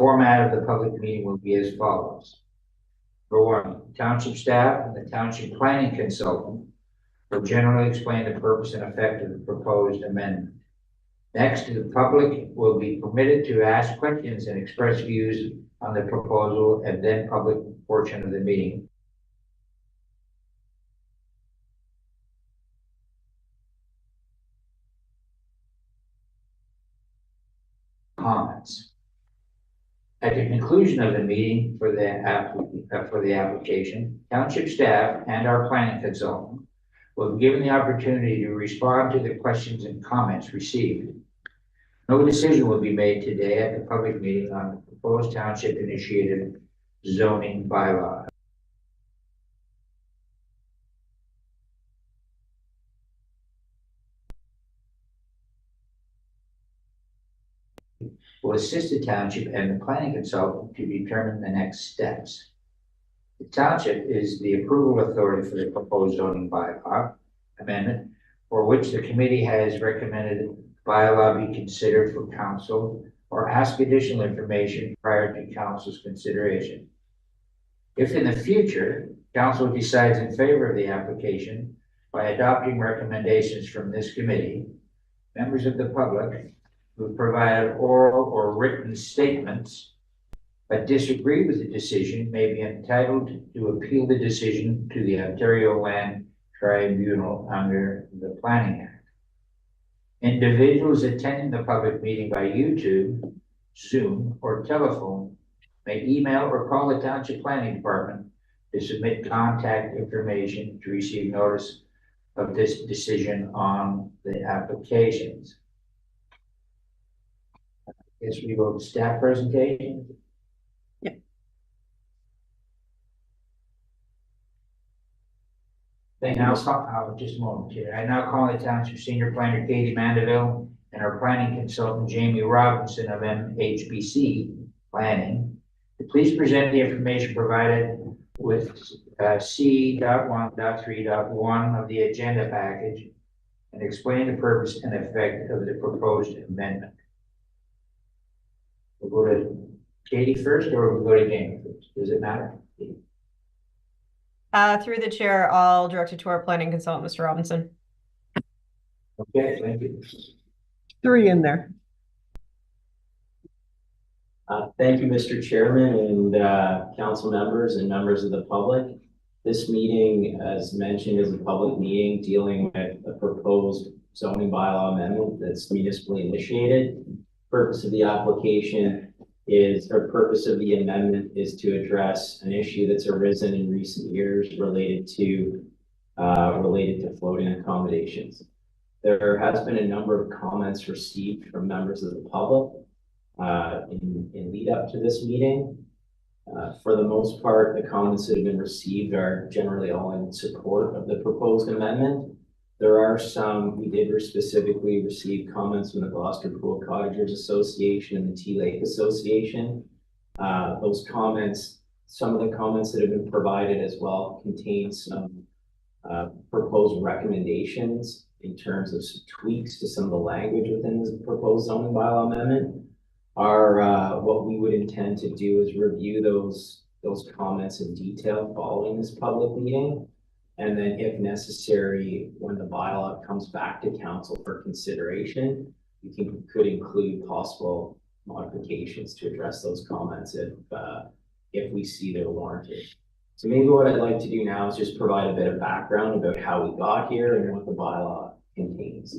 Format of the public meeting will be as follows. For one, township staff and the township planning consultant will generally explain the purpose and effect of the proposed amendment. Next, the public will be permitted to ask questions and express views on the proposal, and then public portion of the meeting. Comments. At the conclusion of the meeting for the application, township staff and our planning consultant will be given the opportunity to respond to the questions and comments received. No decision will be made today at the public meeting on the proposed township initiated zoning bylaw. Will assist the township and the planning consultant to determine the next steps. The township is the approval authority for the proposed zoning bylaw amendment, for which the committee has recommended bylaw be considered for council or ask additional information prior to council's consideration. If in the future, council decides in favor of the application by adopting recommendations from this committee, members of the public who provided oral or written statements but disagree with the decision may be entitled to appeal the decision to the Ontario Land Tribunal under the Planning Act. Individuals attending the public meeting by YouTube, Zoom, or telephone may email or call the Township Planning Department to submit contact information to receive notice of this decision on the applications. Guess we go to staff presentation. Yep. Now, just a moment here. I now call the Township Senior Planner Katie Mandeville and our planning consultant Jamie Robinson of MHBC Planning to please present the information provided with C.1.3.1 of the agenda package and explain the purpose and effect of the proposed amendment. We'll go to Katie first, or we'll go to Jamie first. Does it matter? Through the chair, I'll direct it to our planning consultant, Mr. Robinson. Okay, thank you. 3 in there. Thank you, Mr. Chairman, and council members and members of the public. This meeting, as mentioned, is a public meeting dealing with a proposed zoning bylaw amendment that's municipally initiated. Purpose of the application is, or purpose of the amendment is to address an issue that's arisen in recent years related to floating accommodations. There has been a number of comments received from members of the public in lead up to this meeting. For the most part, the comments that have been received are generally all in support of the proposed amendment. There are some, we did specifically receive comments from the Gloucester Pool Cottagers Association and the Tea Lake Association. Those comments, some of the comments that have been provided as well contain some proposed recommendations in terms of some tweaks to some of the language within the proposed zoning bylaw amendment. What we would intend to do is review those comments in detail following this public meeting. And then if necessary, when the bylaw comes back to council for consideration, we could include possible modifications to address those comments if we see they're warranted. So maybe what I'd like to do now is just provide a bit of background about how we got here and what the bylaw contains.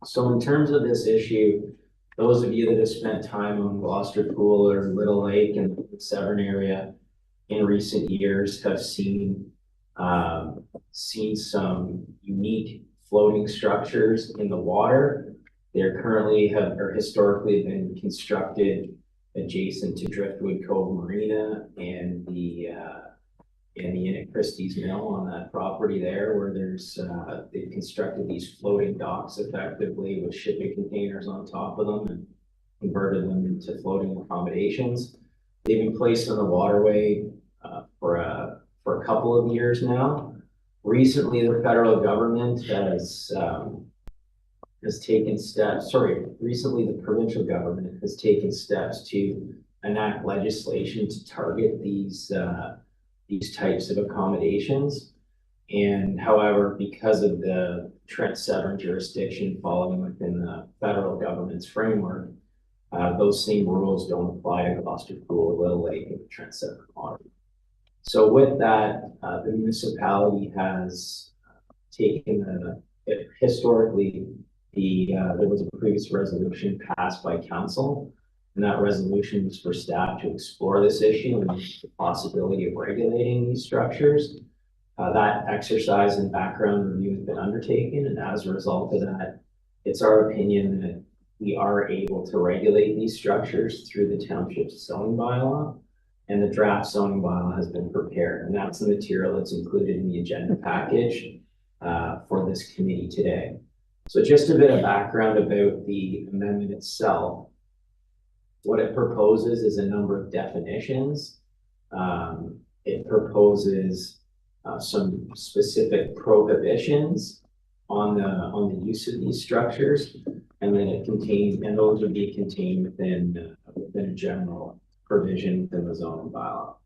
So in terms of this issue, those of you that have spent time on Gloucester Pool or Little Lake and the Severn area in recent years have seen some unique floating structures in the water. They're currently or historically been constructed adjacent to Driftwood Cove Marina and the Inn at Christie's Mill on that property there, where there's they've constructed these floating docks effectively with shipping containers on top of them and converted them into floating accommodations. They've been placed on the waterway for a couple of years now. Recently, the federal government has has taken steps, recently the provincial government has taken steps to enact legislation to target these types of accommodations. And however, because of the Severn jurisdiction falling within the federal government's framework, those same rules don't apply to Gloucester Pool, Little Lake, and the Severn water. So with that, the municipality has taken historically, there was a previous resolution passed by council, and that resolution was for staff to explore this issue and the possibility of regulating these structures. That exercise and background review has been undertaken, and as a result of that, it's our opinion that we are able to regulate these structures through the township's zoning bylaw, and the draft zoning bylaw has been prepared, and that's the material that's included in the agenda package for this committee today. So just a bit of background about the amendment itself. What it proposes is a number of definitions. It proposes some specific prohibitions on the use of these structures, and then those would be contained within a general provision within the zoning bylaw.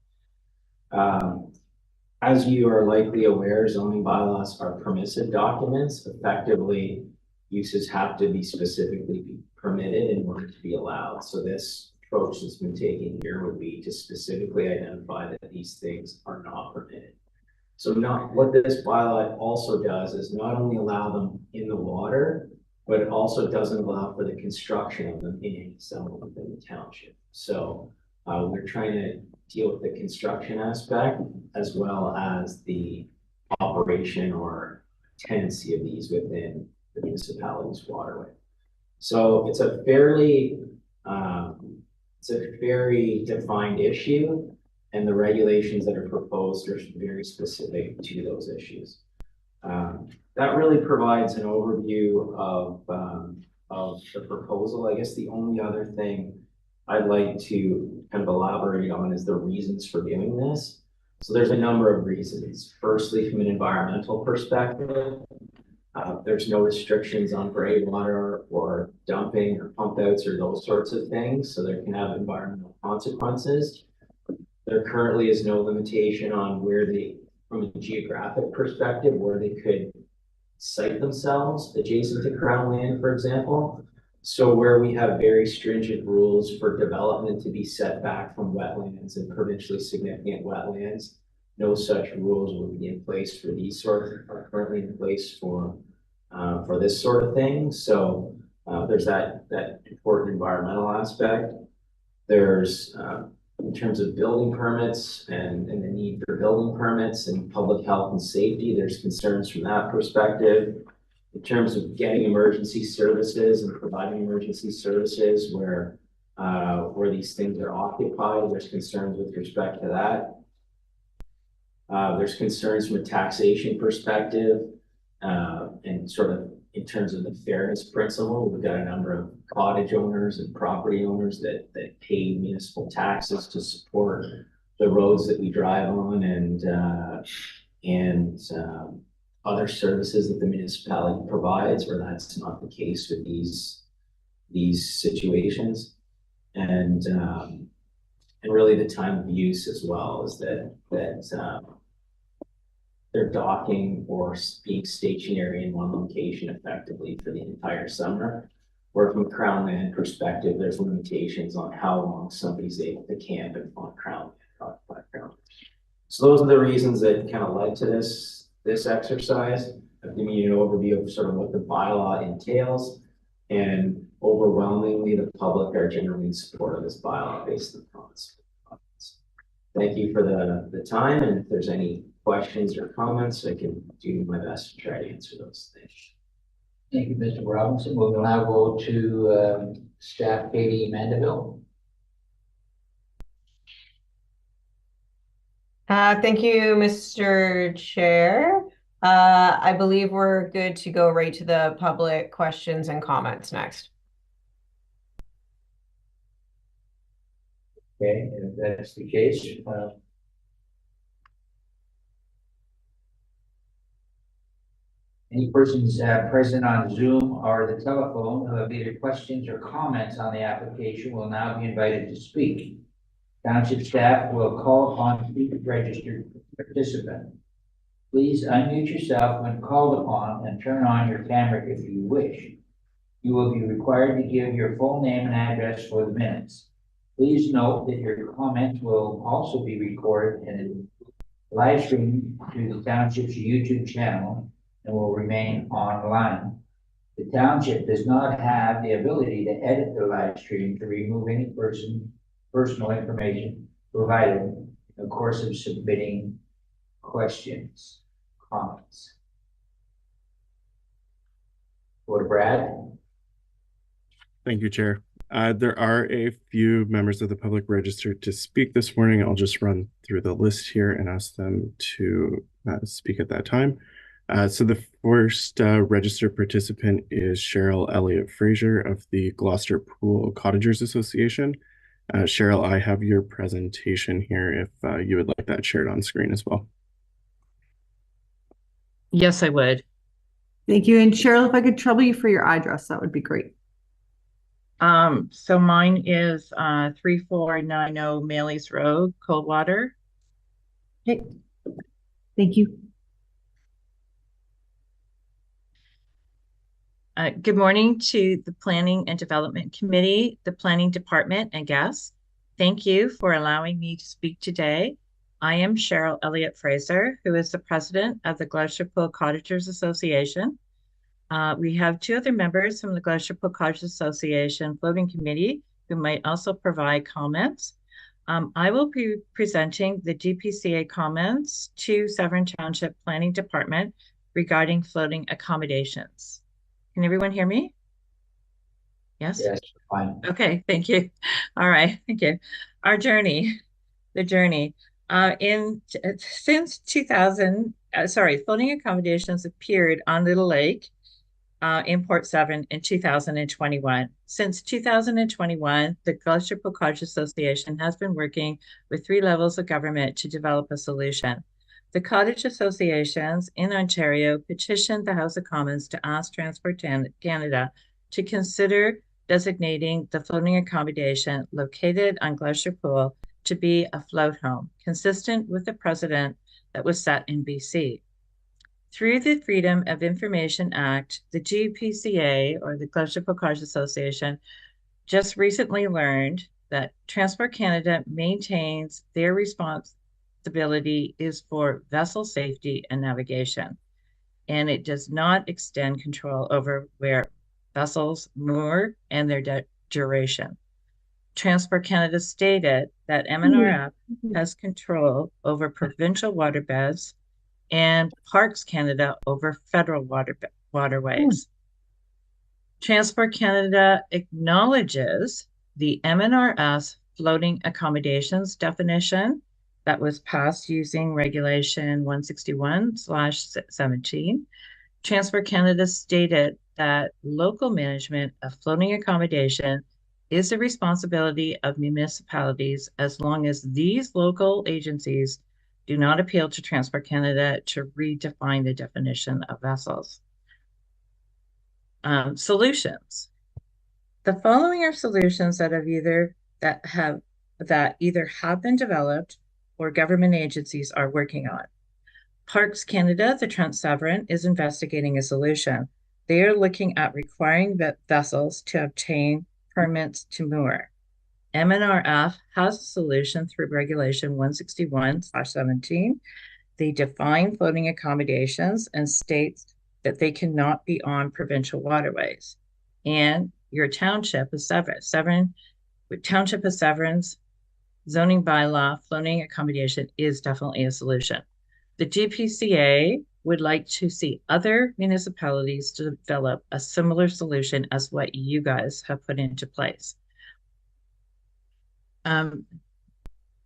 As you are likely aware, zoning bylaws are permissive documents. Effectively, uses have to be specifically permitted in order to be allowed. So this approach that's been taken here would be to specifically identify that these things are not permitted. So what this bylaw also does is not only allow them in the water, but it also doesn't allow for the construction of them in any zone within the township. So we're trying to deal with the construction aspect as well as the operation or tenancy of these within the municipality's waterway. So it's a very defined issue, and the regulations that are proposed are very specific to those issues. That really provides an overview of the proposal. I guess the only other thing I'd like to kind of elaborate on is the reasons for doing this. So there's a number of reasons. Firstly, from an environmental perspective, there's no restrictions on gray water or dumping or pump outs or those sorts of things, so there can have environmental consequences. There currently is no limitation on from a geographic perspective, where they could site themselves adjacent to Crown land, for example. So where we have very stringent rules for development to be set back from wetlands and provincially significant wetlands, no such rules will be in place for are currently in place for this sort of thing. So there's that important environmental aspect. There's in terms of building permits and the need for building permits and public health and safety, there's concerns from that perspective. In terms of getting emergency services and providing emergency services where these things are occupied, there's concerns with respect to that. There's concerns from a taxation perspective and sort of in terms of the fairness principle. We've got a number of cottage owners and property owners that pay municipal taxes to support the roads that we drive on and other services that the municipality provides, where that's not the case with these situations. And really the time of use as well is that they're docking or being stationary in one location effectively for the entire summer. Where from a Crown land perspective, there's limitations on how long somebody's able to camp on Crown land. So those are the reasons that kind of led to this exercise. I've given you an overview of sort of what the bylaw entails, and overwhelmingly the public are generally in support of this bylaw based on comments. Thank you for the time, and if there's any questions or comments, I can do my best to try to answer those things. Thank you, Mr. Robinson. We'll now go to staff Katie Mandeville. Thank you, Mr. Chair. I believe we're good to go right to the public questions and comments next. Okay, if that's the case, I, 'll Any persons present on Zoom or the telephone who have either questions or comments on the application will now be invited to speak. Township staff will call upon each registered participant. Please unmute yourself when called upon and turn on your camera if you wish. You will be required to give your full name and address for the minutes. Please note that your comments will also be recorded and live streamed to the Township's YouTube channel and will remain online. The Township does not have the ability to edit the live stream to remove any personal information provided in the course of submitting questions, comments. Go to Brad. Thank you, Chair. There are a few members of the public registered to speak this morning. I'll just run through the list here and ask them to speak at that time. So the first registered participant is Cheryl Elliott Fraser of the Gloucester Pool Cottagers Association. Cheryl, I have your presentation here if you would like that shared on screen as well. Yes, I would. Thank you. And Cheryl, if I could trouble you for your address, that would be great. So mine is 3490 Maley's Road, Coldwater. Okay. Thank you. Good morning to the Planning and Development Committee, the Planning Department, and guests. Thank you for allowing me to speak today. I am Cheryl Elliott Fraser, who is the president of the Gloucester Pool Cottagers Association. We have two other members from the Gloucester Pool Cottagers Association Floating Committee who might also provide comments. I will be presenting the GPCA comments to Severn Township Planning Department regarding floating accommodations. Can everyone hear me? Yes? Yes, fine. Okay, thank you. All right, thank you. Our journey, the journey. Since 2000, floating accommodations appeared on Little Lake in Port Severn in 2021. Since 2021, the Gloucester Pool Cottage Association has been working with 3 levels of government to develop a solution. The cottage associations in Ontario petitioned the House of Commons to ask Transport Canada to consider designating the floating accommodation located on Gloucester Pool to be a float home, consistent with the precedent that was set in BC. Through the Freedom of Information Act, the GPCA, or the Gloucester Pool Cottage Association, just recently learned that Transport Canada maintains their responsibility is for vessel safety and navigation, and it does not extend control over where vessels moor and their duration. Transport Canada stated that MNRF has control over provincial waterbeds and Parks Canada over federal waterways. Transport Canada acknowledges the MNRS floating accommodations definition that was passed using Regulation 161/17. Transport Canada stated that local management of floating accommodation is the responsibility of municipalities as long as these local agencies do not appeal to Transport Canada to redefine the definition of vessels. Solutions. The following are solutions that either have been developed or government agencies are working on. Parks Canada, the Trent Severn, is investigating a solution. They are looking at requiring vessels to obtain permits to moor. MNRF has a solution through Regulation 161/17. They define floating accommodations and states that they cannot be on provincial waterways. And your Township of Severn's zoning bylaw, floating accommodation is definitely a solution. The GPCA would like to see other municipalities to develop a similar solution as what you guys have put into place.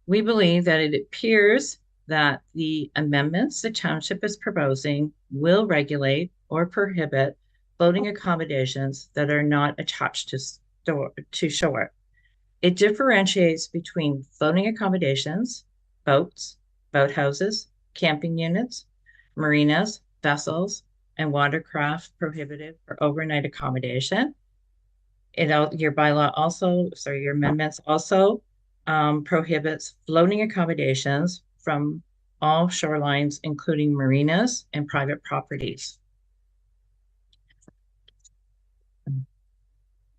We believe that it appears that the amendments the Township is proposing will regulate or prohibit floating accommodations that are not attached to shore. It differentiates between floating accommodations, boats, boathouses, camping units, marinas, vessels, and watercraft prohibited for overnight accommodation. Your bylaw also, sorry, your amendments also prohibits floating accommodations from all shorelines, including marinas and private properties.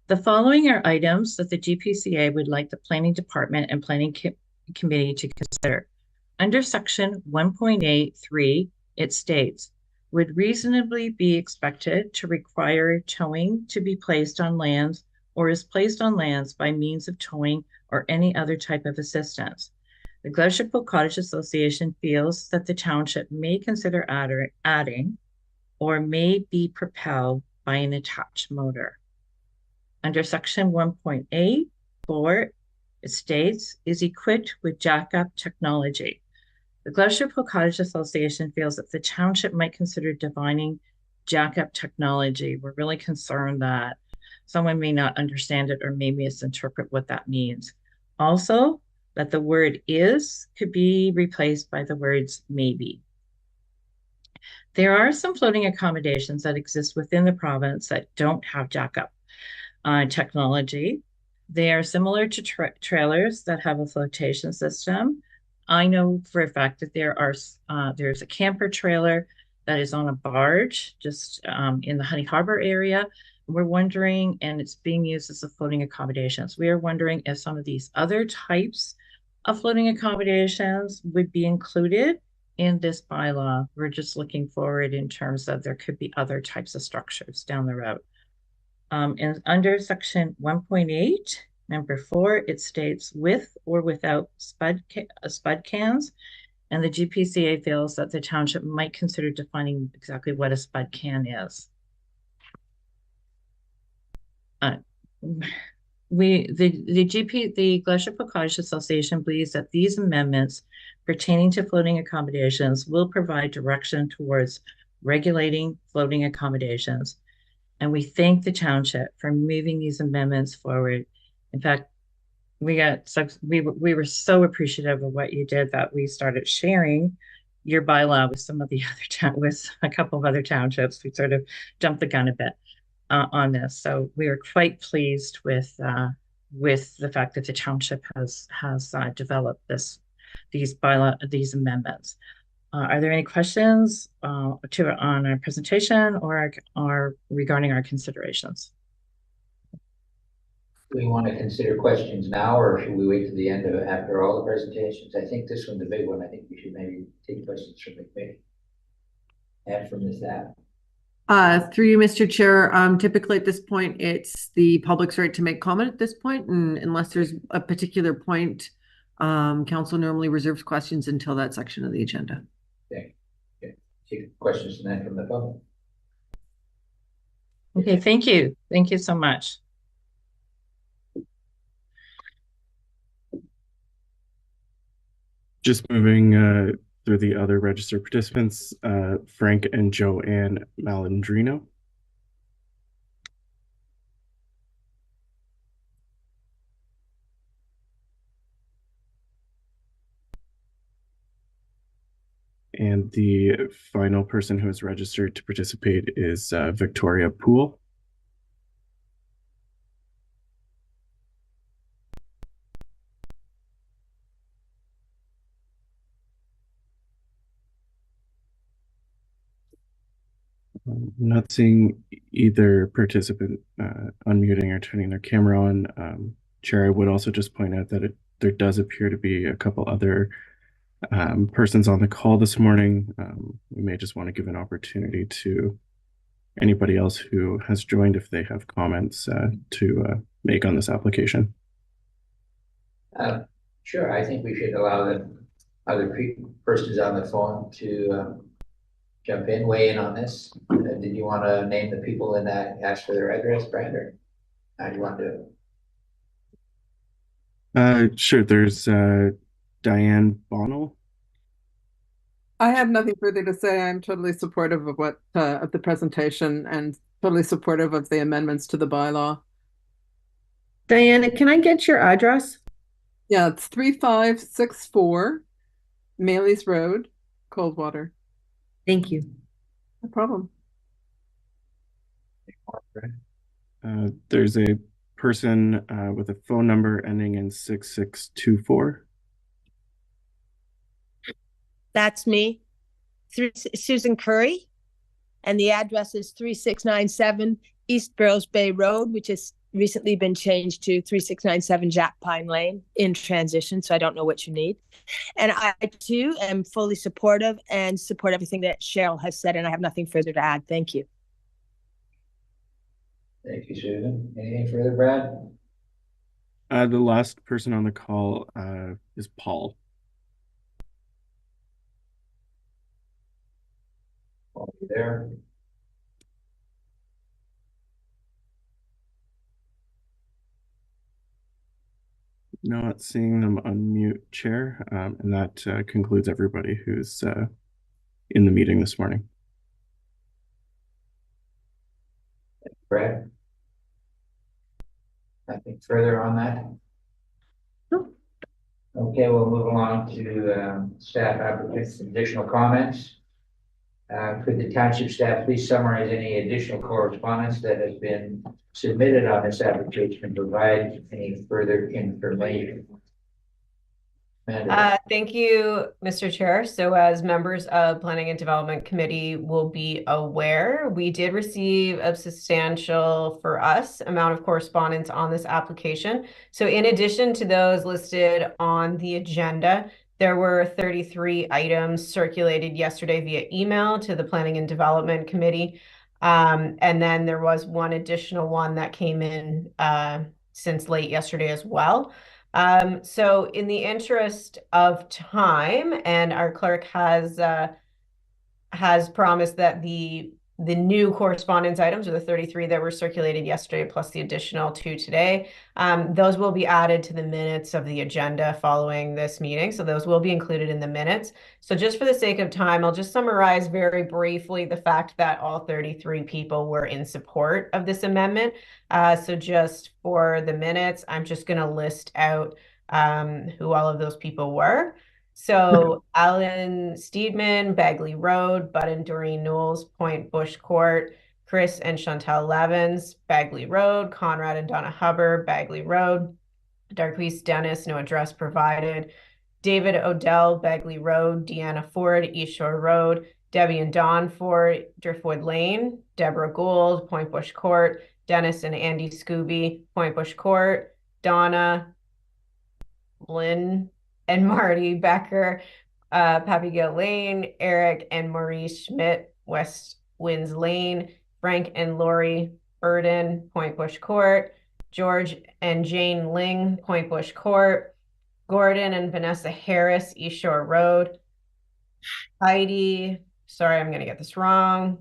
The following are items that the GPCA would like the Planning Department and Planning Committee to consider. Under section 1.83, it states, would reasonably be expected to require towing to be placed on lands or is placed on lands by means of towing or any other type of assistance. The Glacier Pool Cottage Association feels that the township may consider adding or may be propelled by an attached motor. Under section 1.8, it states, is equipped with jack-up technology. The Glacier Pool Cottage Association feels that the township might consider defining jack-up technology. We're really concerned that someone may not understand it or may misinterpret what that means. Also, that the word is could be replaced by the words maybe. There are some floating accommodations that exist within the province that don't have jack-up technology. They are similar to trailers that have a flotation system. I know for a fact that there's a camper trailer that is on a barge just in the Honey Harbor area. We're wondering, and it's being used as a floating accommodations. We are wondering if some of these other types of floating accommodations would be included in this bylaw. We're just looking forward in terms of there could be other types of structures down the road. And under section 1.8, number 4, it states with or without spud cans. And the GPCA feels that the township might consider defining exactly what a spud can is. The Glacier Pool Cottage Association believes that these amendments pertaining to floating accommodations will provide direction towards regulating floating accommodations. And we thank the township for moving these amendments forward. In fact, we were so appreciative of what you did that we started sharing your bylaw with some of the other with a couple of other townships. We sort of jumped the gun a bit on this, so we were quite pleased with the fact that the township has developed these amendments. Are there any questions on our presentation or regarding our considerations? Do we want to consider questions now, or should we wait to the end of it after all the presentations? I think this one's a big one. I think we should maybe take questions from the committee and from the staff. Through you, Mr. Chair, typically at this point, it's the public's right to make comment at this point, and unless there's a particular point, council normally reserves questions until that section of the agenda. Okay. Take questions and then from the public. Okay, thank you. Thank you so much. Just moving through the other registered participants, Frank and Joanne Malandrino. And the final person who is registered to participate is Victoria Poole. I'm not seeing either participant unmuting or turning their camera on. Chair, I would also just point out that there does appear to be a couple other persons on the call this morning. We may just want to give an opportunity to anybody else who has joined, if they have comments to make on this application. Sure, I think we should allow the other persons on the phone to jump in, weigh in on this. Did you want to name the people in that, ask for their address, Brad, or how do you want to do it? Sure, there's Diane Bonnell. I have nothing further to say. I'm totally supportive of of the presentation and totally supportive of the amendments to the bylaw. Diana, can I get your address? Yeah, it's 3564 Maley's Road, Coldwater. Thank you. No problem. There's a person with a phone number ending in 6624. That's me. Susan Curry. And the address is 3697 East Barrows Bay Road, which has recently been changed to 3697 Jack Pine Lane in transition. So I don't know what you need. And I too am fully supportive and support everything that Cheryl has said. And I have nothing further to add. Thank you. Thank you, Susan. Anything further, Brad? The last person on the call is Paul. Paul, you there? Not seeing them unmute, Chair, and that concludes everybody who's in the meeting this morning. Brad? Nothing further on that? No. Okay, we'll move along to staff applicants and additional comments. Could the township staff please summarize any additional correspondence that has been submitted on this application and provide any further information? Thank you, Mr. Chair. So as members of Planning and Development Committee will be aware, we did receive a substantial, for us, amount of correspondence on this application. So in addition to those listed on the agenda, there were 33 items circulated yesterday via email to the Planning and Development Committee. And then there was one additional one that came in since late yesterday as well. So in the interest of time, and our clerk has promised that the new correspondence items, or the 33 that were circulated yesterday, plus the additional 2 today, those will be added to the minutes of the agenda following this meeting. So those will be included in the minutes. So just for the sake of time, I'll just summarize very briefly the fact that all 33 people were in support of this amendment. So just for the minutes, I'm just going to list out who all of those people were. So Alan Steedman, Bagley Road, Bud and Doreen Knowles, Point Bush Court, Chris and Chantel Levins, Bagley Road, Conrad and Donna Hubbard, Bagley Road, Darquise Dennis, no address provided, David Odell, Bagley Road, Deanna Ford, East Shore Road, Debbie and Don Ford, Driftwood Lane, Deborah Gould, Point Bush Court, Dennis and Andy Scooby, Point Bush Court, Donna, Lynn and Marty Becker, Papigale Lane, Eric and Maurice Schmidt, West Winds Lane, Frank and Lori Burden, Point Bush Court, George and Jane Ling, Point Bush Court, Gordon and Vanessa Harris, East Shore Road, Heidi, sorry, I'm going to get this wrong,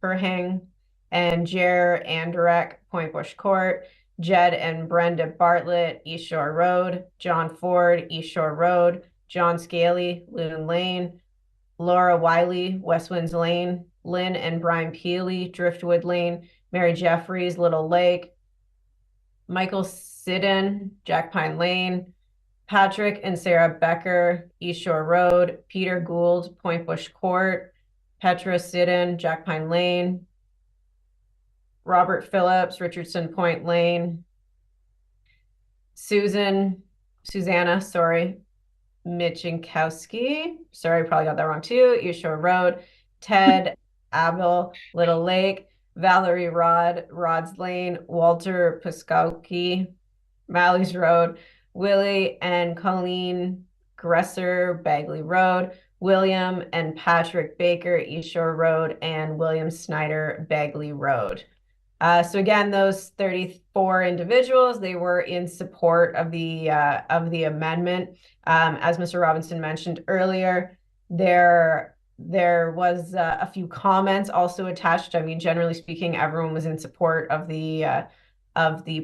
Perhing, and Jer Anderek, Point Bush Court, Jed and Brenda Bartlett, East Shore Road, John Ford, East Shore Road, John Scaly, Loon Lane, Laura Wiley, West Winds Lane, Lynn and Brian Peely, Driftwood Lane, Mary Jeffries, Little Lake, Michael Sidden, Jack Pine Lane, Patrick and Sarah Becker, East Shore Road, Peter Gould, Point Bush Court, Petra Sidden, Jack Pine Lane, Robert Phillips, Richardson Point Lane, Susanna, Michinkowski, sorry, probably got that wrong too, East Shore Road, Ted Abel, Little Lake, Valerie Rods Lane, Walter Puskowski, Mally's Road, Willie and Colleen Gresser, Bagley Road, William and Patrick Baker, East Shore Road, and William Snyder, Bagley Road. So again, those 34 individuals, they were in support of the amendment. As Mr. Robinson mentioned earlier, there was a few comments also attached. I mean, generally speaking, everyone was in support of the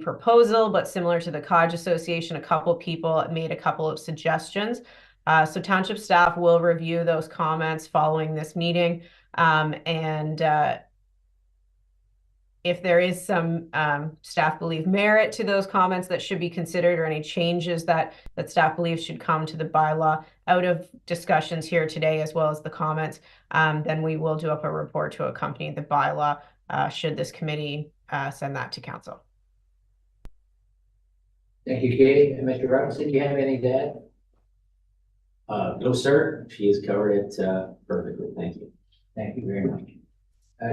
proposal, but similar to the Cottage Association, a couple of people made a couple of suggestions. So township staff will review those comments following this meeting, and if there is some staff believe merit to those comments that should be considered, or any changes that staff believes should come to the bylaw out of discussions here today, as well as the comments, then we will do up a report to accompany the bylaw should this committee send that to council. Thank you, Katie. And Mr. Robinson, do you have anything to add? No, sir. She has covered it perfectly. Thank you. Thank you very much.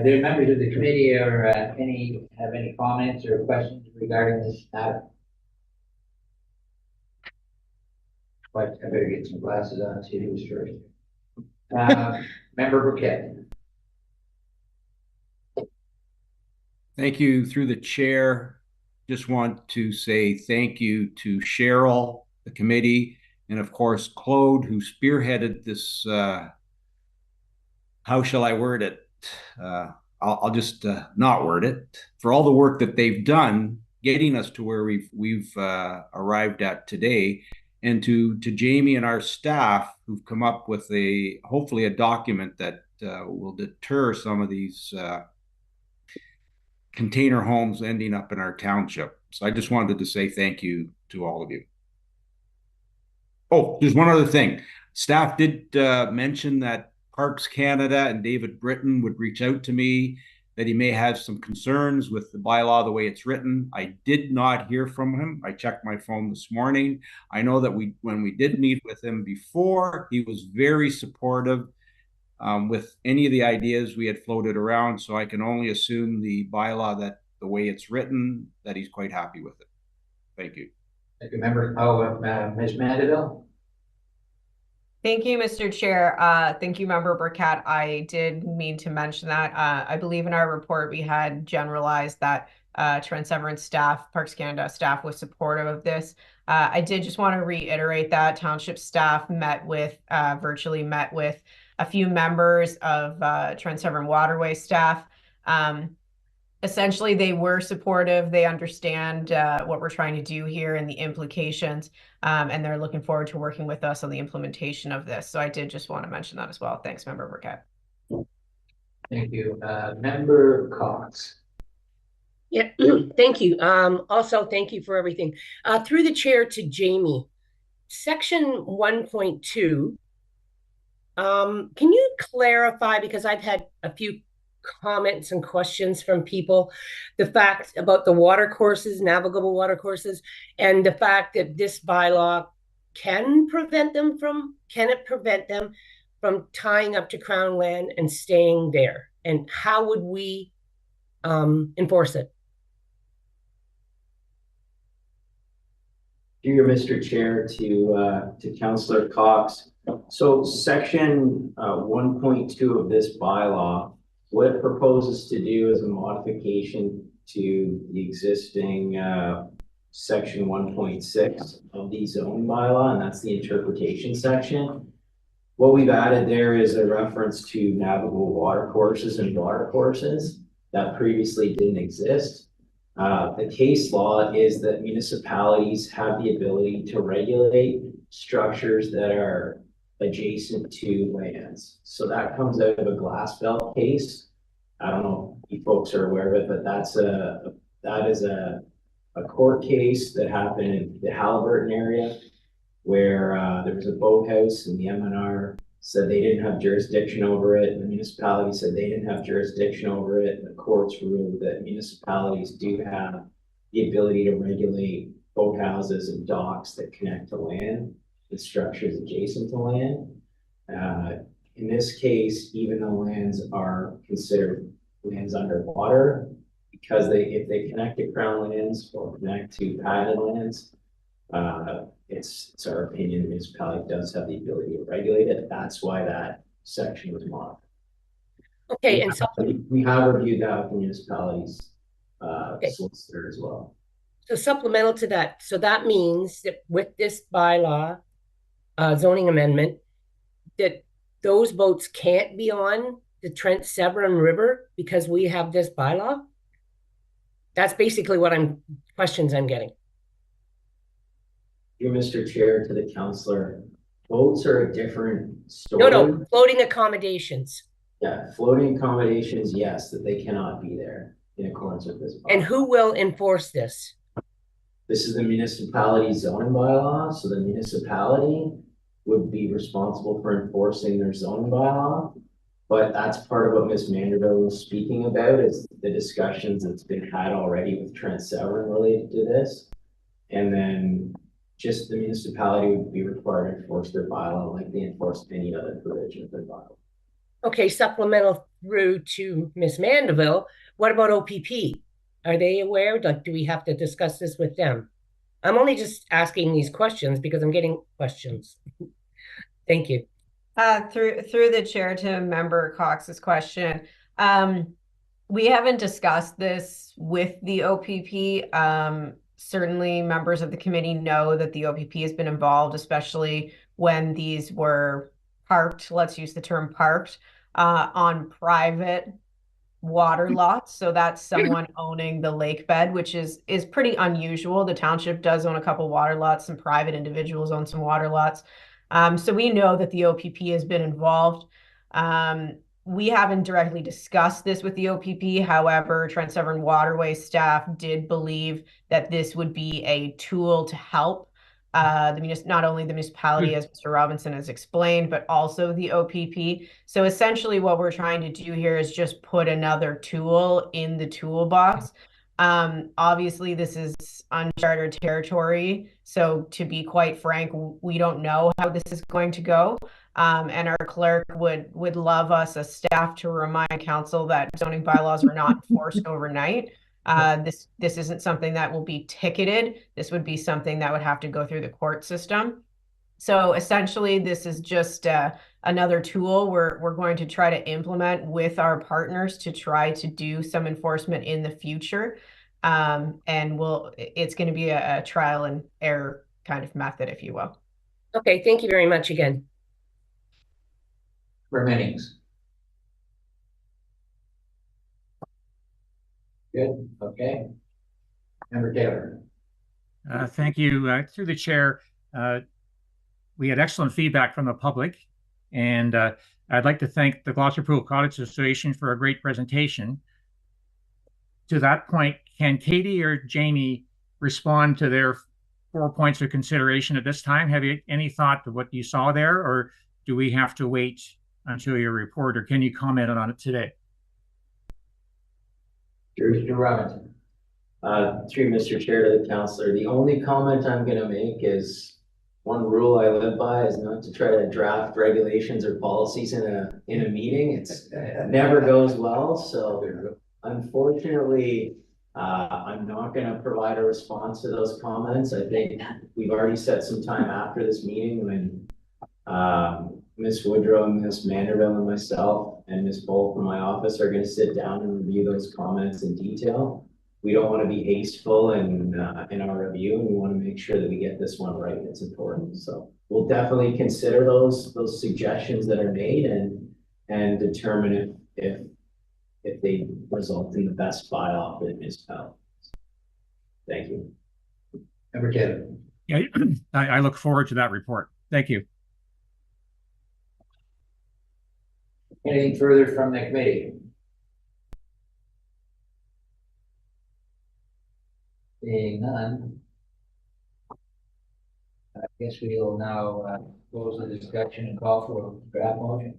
Do members of the committee or have any comments or questions regarding this matter? But I better get some glasses on, see who's first. Member Burkett. Thank you. Through the chair, just want to say thank you to Cheryl, the committee, and of course, Claude, who spearheaded this, how shall I word it? I'll just not word it. For all the work that they've done, getting us to where we've arrived at today, and to Jamie and our staff who've come up with hopefully a document that will deter some of these container homes ending up in our township. So I just wanted to say thank you to all of you. Oh, there's one other thing. Staff did mention that Parks Canada and David Britton would reach out to me, that he may have some concerns with the bylaw the way it's written. I did not hear from him. I checked my phone this morning. I know that when we did meet with him before, he was very supportive with any of the ideas we had floated around. So I can only assume the bylaw, that the way it's written, that he's quite happy with it. Thank you. Thank you, member. Ms. Mandeville. Thank you, Mr. Chair. Thank you, Member Burkett. I did mean to mention that. I believe in our report, we had generalized that Severn staff, Parks Canada staff was supportive of this. I did just want to reiterate that Township staff virtually met with a few members of Severn Waterway staff. Essentially, they were supportive. They understand what we're trying to do here and the implications, and they're looking forward to working with us on the implementation of this. So I did just want to mention that as well. Thanks, Member Burkett. Thank you. Member Cox. Yeah, thank you. Also, thank you for everything. Through the chair to Jamie, section 1.2, can you clarify, because I've had a few comments and questions from people, the fact about the water courses, navigable water courses, and the fact that this bylaw can prevent them from tying up to Crown land and staying there? And how would we enforce it? Dear Mr. Chair, to Councillor Cox. So section 1.2 of this bylaw, what it proposes to do is a modification to the existing section 1.6 of the zoning bylaw, and that's the interpretation section. What we've added there is a reference to navigable water courses and water courses that previously didn't exist. The case law is that municipalities have the ability to regulate structures that are adjacent to lands. So that comes out of a glass belt case. I don't know if you folks are aware of it, but that is a court case that happened in the Halliburton area, where there was a boathouse and the MNR said they didn't have jurisdiction over it. The municipality said they didn't have jurisdiction over it. And the courts ruled that municipalities do have the ability to regulate boathouses and docks that connect to land, the structures adjacent to land. In this case, even though lands are considered lands underwater, because if they connect to Crown lands or connect to padded lands, it's our opinion the municipality does have the ability to regulate it. That's why that section was modified. Okay, and so we have reviewed that with the municipalities solicitor as well. So supplemental to that, so that means that with this bylaw zoning amendment, that those boats can't be on the Severn River because we have this bylaw? That's basically what questions I'm getting. Dear Mr. Chair, to the councillor, boats are a different story. No, floating accommodations. Yeah, floating accommodations, yes, that they cannot be there in accordance with this bylaw. And who will enforce this? This is the municipality zoning bylaw, so the municipality would be responsible for enforcing their zoning bylaw, But that's part of what Ms. Manderville was speaking about, is the discussions that's been had already with Trent Severn related to this. And then just the municipality would be required to enforce their bylaw like they enforce any other provision of their bylaw. Okay, supplemental through to Ms. Mandeville. What about OPP? Are they aware? Like, do we have to discuss this with them? I'm only just asking these questions because I'm getting questions. Thank you. Through the chair to Member Cox's question, we haven't discussed this with the OPP. Certainly members of the committee know that the OPP has been involved, especially when these were parked, let's use the term parked, on private water lots. So that's someone owning the lake bed, which is pretty unusual. The township does own a couple water lots, some private individuals own some water lots. So we know that the OPP has been involved. We haven't directly discussed this with the OPP. However, Trent Severn Waterway staff did believe that this would be a tool to help not only the municipality, as Mr. Robinson has explained, but also the OPP. So essentially what we're trying to do here is just put another tool in the toolbox. Obviously this is uncharted territory. So to be quite frank, we don't know how this is going to go. And our clerk would love us as staff to remind council that zoning bylaws are not enforced overnight. This isn't something that will be ticketed. This would be something that would have to go through the court system. So essentially, this is just another tool we're going to try to implement with our partners to try to do some enforcement in the future. And it's going to be a trial and error kind of method, if you will. Okay, thank you very much again. Remainings. Good, okay. Member Taylor. Thank you. Through the chair, we had excellent feedback from the public, and I'd like to thank the Gloucester Pool Cottage Association for a great presentation. To that point, can Katie or Jamie respond to their 4 points of consideration at this time? Have you any thought of what you saw there, or do we have to wait until your report, or can you comment on it today? Mr. Robinson. Through Mr. Chair to the councillor, the only comment I'm going to make is one rule I live by is not to try to draft regulations or policies in a meeting. It never goes well. So unfortunately, I'm not going to provide a response to those comments. I think we've already set some time after this meeting when Ms. Woodrow, Ms. Manderville, and myself, and Ms. Bolt from my office are going to sit down and review those comments in detail. We don't want to be hasteful in our review, and we want to make sure that we get this one right. It's important. So we'll definitely consider those suggestions that are made and determine if they result in the best bylaw for the municipality. Thank you. Member Taylor. Yeah, I look forward to that report. Thank you. Anything further from the committee? Seeing none, I guess we will now close the discussion and call for a draft motion.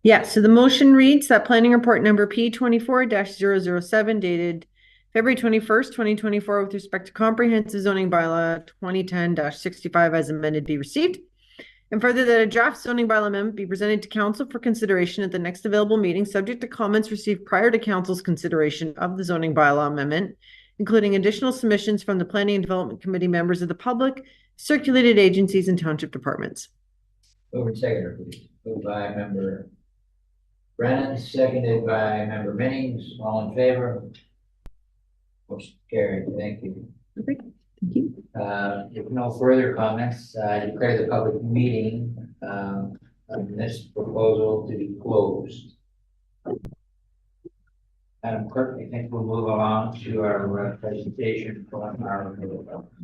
Yeah, so the motion reads that planning report number P24-007 dated February 21st, 2024 with respect to comprehensive zoning bylaw 2010-65 as amended be received. And further, that a draft zoning bylaw amendment be presented to council for consideration at the next available meeting, subject to comments received prior to council's consideration of the zoning bylaw amendment, including additional submissions from the Planning and Development Committee members of the public, circulated agencies, and township departments. Over and seconder, please. Moved by Member Brennan, seconded by Member Minnings. All in favor? Motion carried. Thank you. Okay. Thank you. If no further comments, I declare the public meeting on this proposal to be closed. Madam Clerk, I think we'll move along to our presentation from our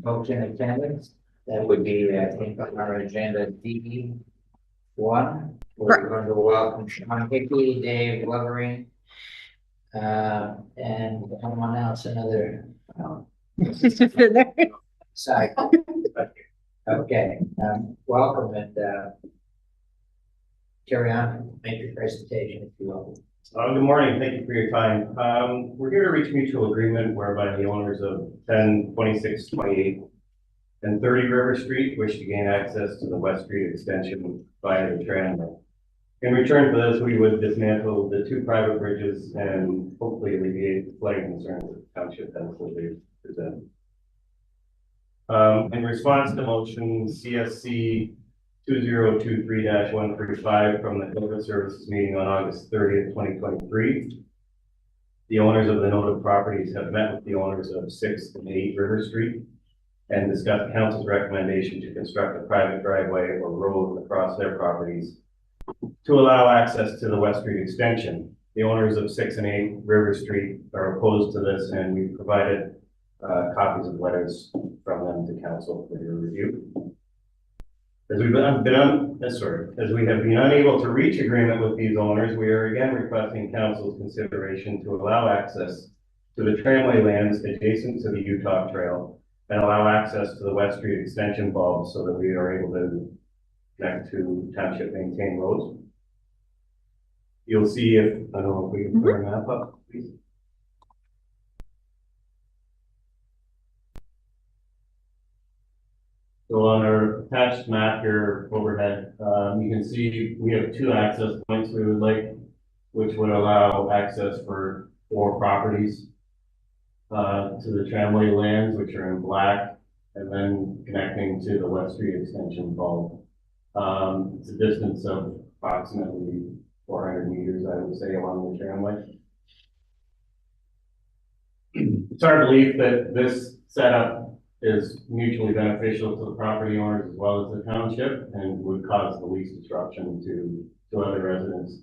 folks in attendance. That would be, I think, on our agenda D1. We're going to welcome Sean Hickey, Dave Lovering, and someone else, another side. Okay, welcome, and carry on, make your presentation if you will. Good morning. Thank you for your time. We're here to reach mutual agreement whereby the owners of 10, 26, 28, and 30 River Street wish to gain access to the West Street extension via the Tramway. In return for this, we would dismantle the 2 private bridges and hopefully alleviate the flooding concerns that the township has presented. In response to motion CSC 2023-135 from the Government Services meeting on August 30th, 2023, the owners of the noted properties have met with the owners of 6 and 8 River Street and discussed council's recommendation to construct a private driveway or road across their properties to allow access to the West Street extension. The owners of 6 and 8 River Street are opposed to this, and we've provided copies of letters from them to council for your review. As we have been unable to reach agreement with these owners, we are again requesting council's consideration to allow access to the tramway lands adjacent to the Utah Trail and allow access to the West Street extension bulbs so that we are able to connect to township maintained roads. You'll see if, I don't know if we can put our map up, please. So on our attached map here overhead, you can see we have 2 access points we would like, which would allow access for 4 properties to the tramway lands, which are in black, and then connecting to the West Street extension bulb. It's a distance of approximately 400 meters, I would say, along the tramway. It's our belief that this setup is mutually beneficial to the property owners as well as the township and would cause the least disruption to other residents.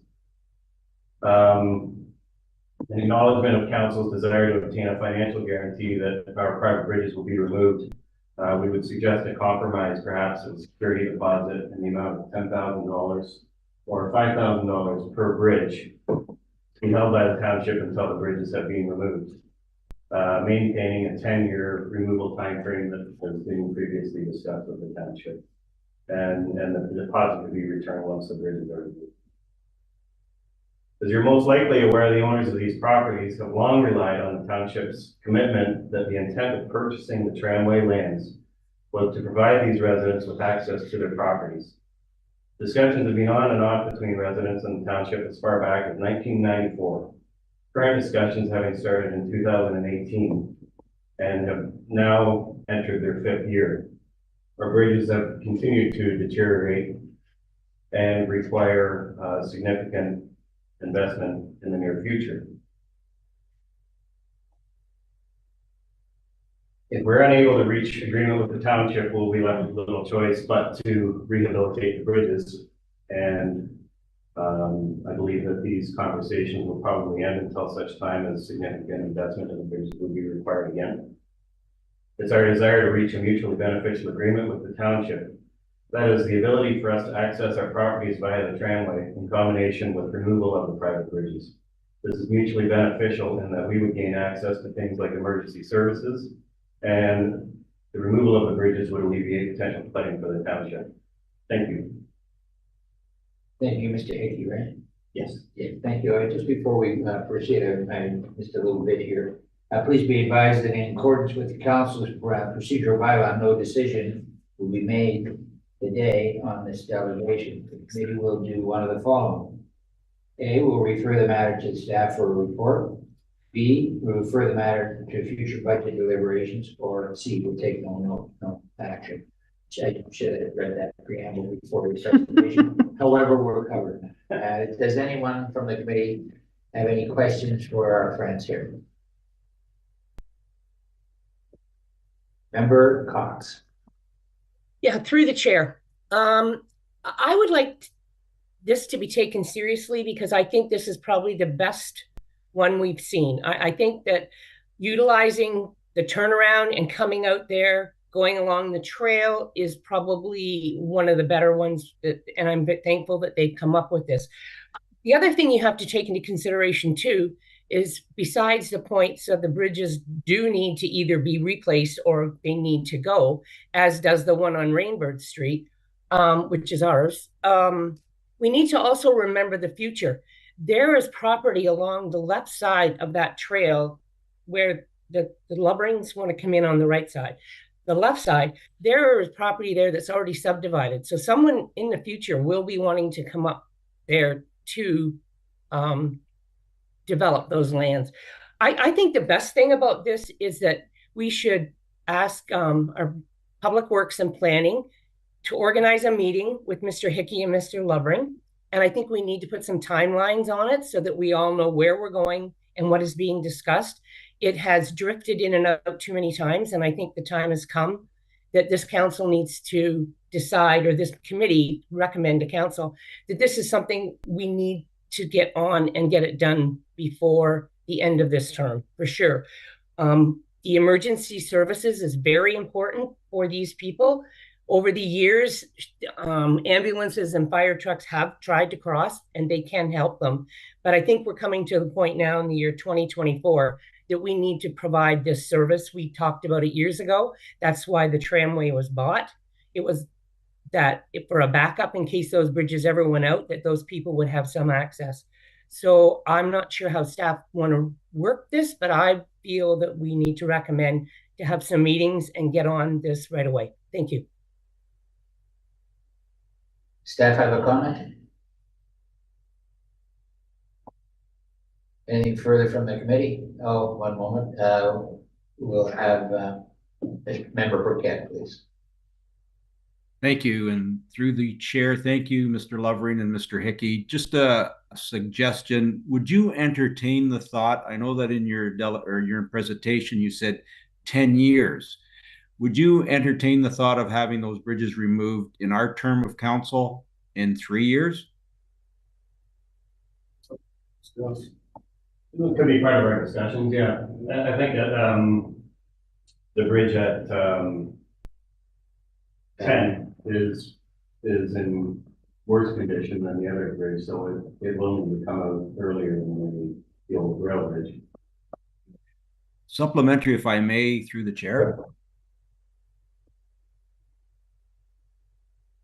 In acknowledgement of council's desire to obtain a financial guarantee that our private bridges will be removed, we would suggest a compromise, perhaps a security deposit in the amount of $10,000 or $5,000 per bridge to be held by the township until the bridges have been removed, maintaining a 10-year removal time frame that has been previously discussed with the township, and the deposit could be returned once the bridges are removed. As you're most likely aware, the owners of these properties have long relied on the township's commitment that the intent of purchasing the tramway lands was to provide these residents with access to their properties. Discussions have been on and off between residents and the township as far back as 1994. Current discussions having started in 2018 and have now entered their 5th year. Our bridges have continued to deteriorate and require significant investment in the near future. If we're unable to reach agreement with the township, we'll be left with little choice but to rehabilitate the bridges. And I believe that these conversations will probably end until such time as significant investment in the bridges will be required again. It's our desire to reach a mutually beneficial agreement with the township. That is the ability for us to access our properties via the tramway in combination with removal of the private bridges. This is mutually beneficial in that we would gain access to things like emergency services, and the removal of the bridges would alleviate potential flooding for the township. Thank you. Thank you, Mr. Hickey, right? Yes. Yeah, thank you. Just before we proceed, I missed a little bit here. Please be advised that in accordance with the council's procedural bylaw, no decision will be made today on this delegation. The committee will do one of the following. A, will refer the matter to the staff for a report. B, will refer the matter to future budget deliberations. Or C, will take no action. I should have read that preamble before we start the meeting. However, we're covered. Does anyone from the committee have any questions for our friends here? Member Cox. Yeah, through the chair. I would like this to be taken seriously because I think this is probably the best one we've seen. I think that utilizing the turnaround and coming out there, going along the trail is probably one of the better ones, and I'm thankful that they've come up with this. The other thing you have to take into consideration too is, besides the points of the bridges do need to either be replaced or they need to go, as does the one on Rainbird Street, which is ours. we need to also remember the future. There is property along the left side of that trail where the Lubberings want to come in on the right side. The left side, there is property there that's already subdivided. So someone in the future will be wanting to come up there to develop those lands. I think the best thing about this is that we should ask our Public Works and Planning to organize a meeting with Mr. Hickey and Mr. Lubbering. And I think we need to put some timelines on it so that we all know where we're going and what is being discussed. It has drifted in and out too many times, and I think the time has come that this council needs to decide, or this committee recommend to council, that this is something we need to get on and get it done before the end of this term, for sure. The emergency services is very important for these people. Over the years, ambulances and fire trucks have tried to cross, and they can help them. But I think we're coming to the point now in the year 2024 that we need to provide this service. We talked about it years ago. That's why the tramway was bought. It was that for a backup in case those bridges ever went out, that those people would have some access. So I'm not sure how staff want to work this, but I feel that we need to recommend to have some meetings and get on this right away. Thank you. Staff have a comment? Anything further from the committee? Oh, one moment. We'll have Member Burkett, please. Thank you. And through the chair, thank you, Mr. Lovering and Mr. Hickey. Just a suggestion. Would you entertain the thought? I know that in your presentation, you said 10 years. Would you entertain the thought of having those bridges removed in our term of council in 3 years? It could be part of our discussions, yeah. I think that the bridge at 10 is in worse condition than the other bridge, so it will come out earlier than the old rail bridge. Supplementary, if I may, through the chair.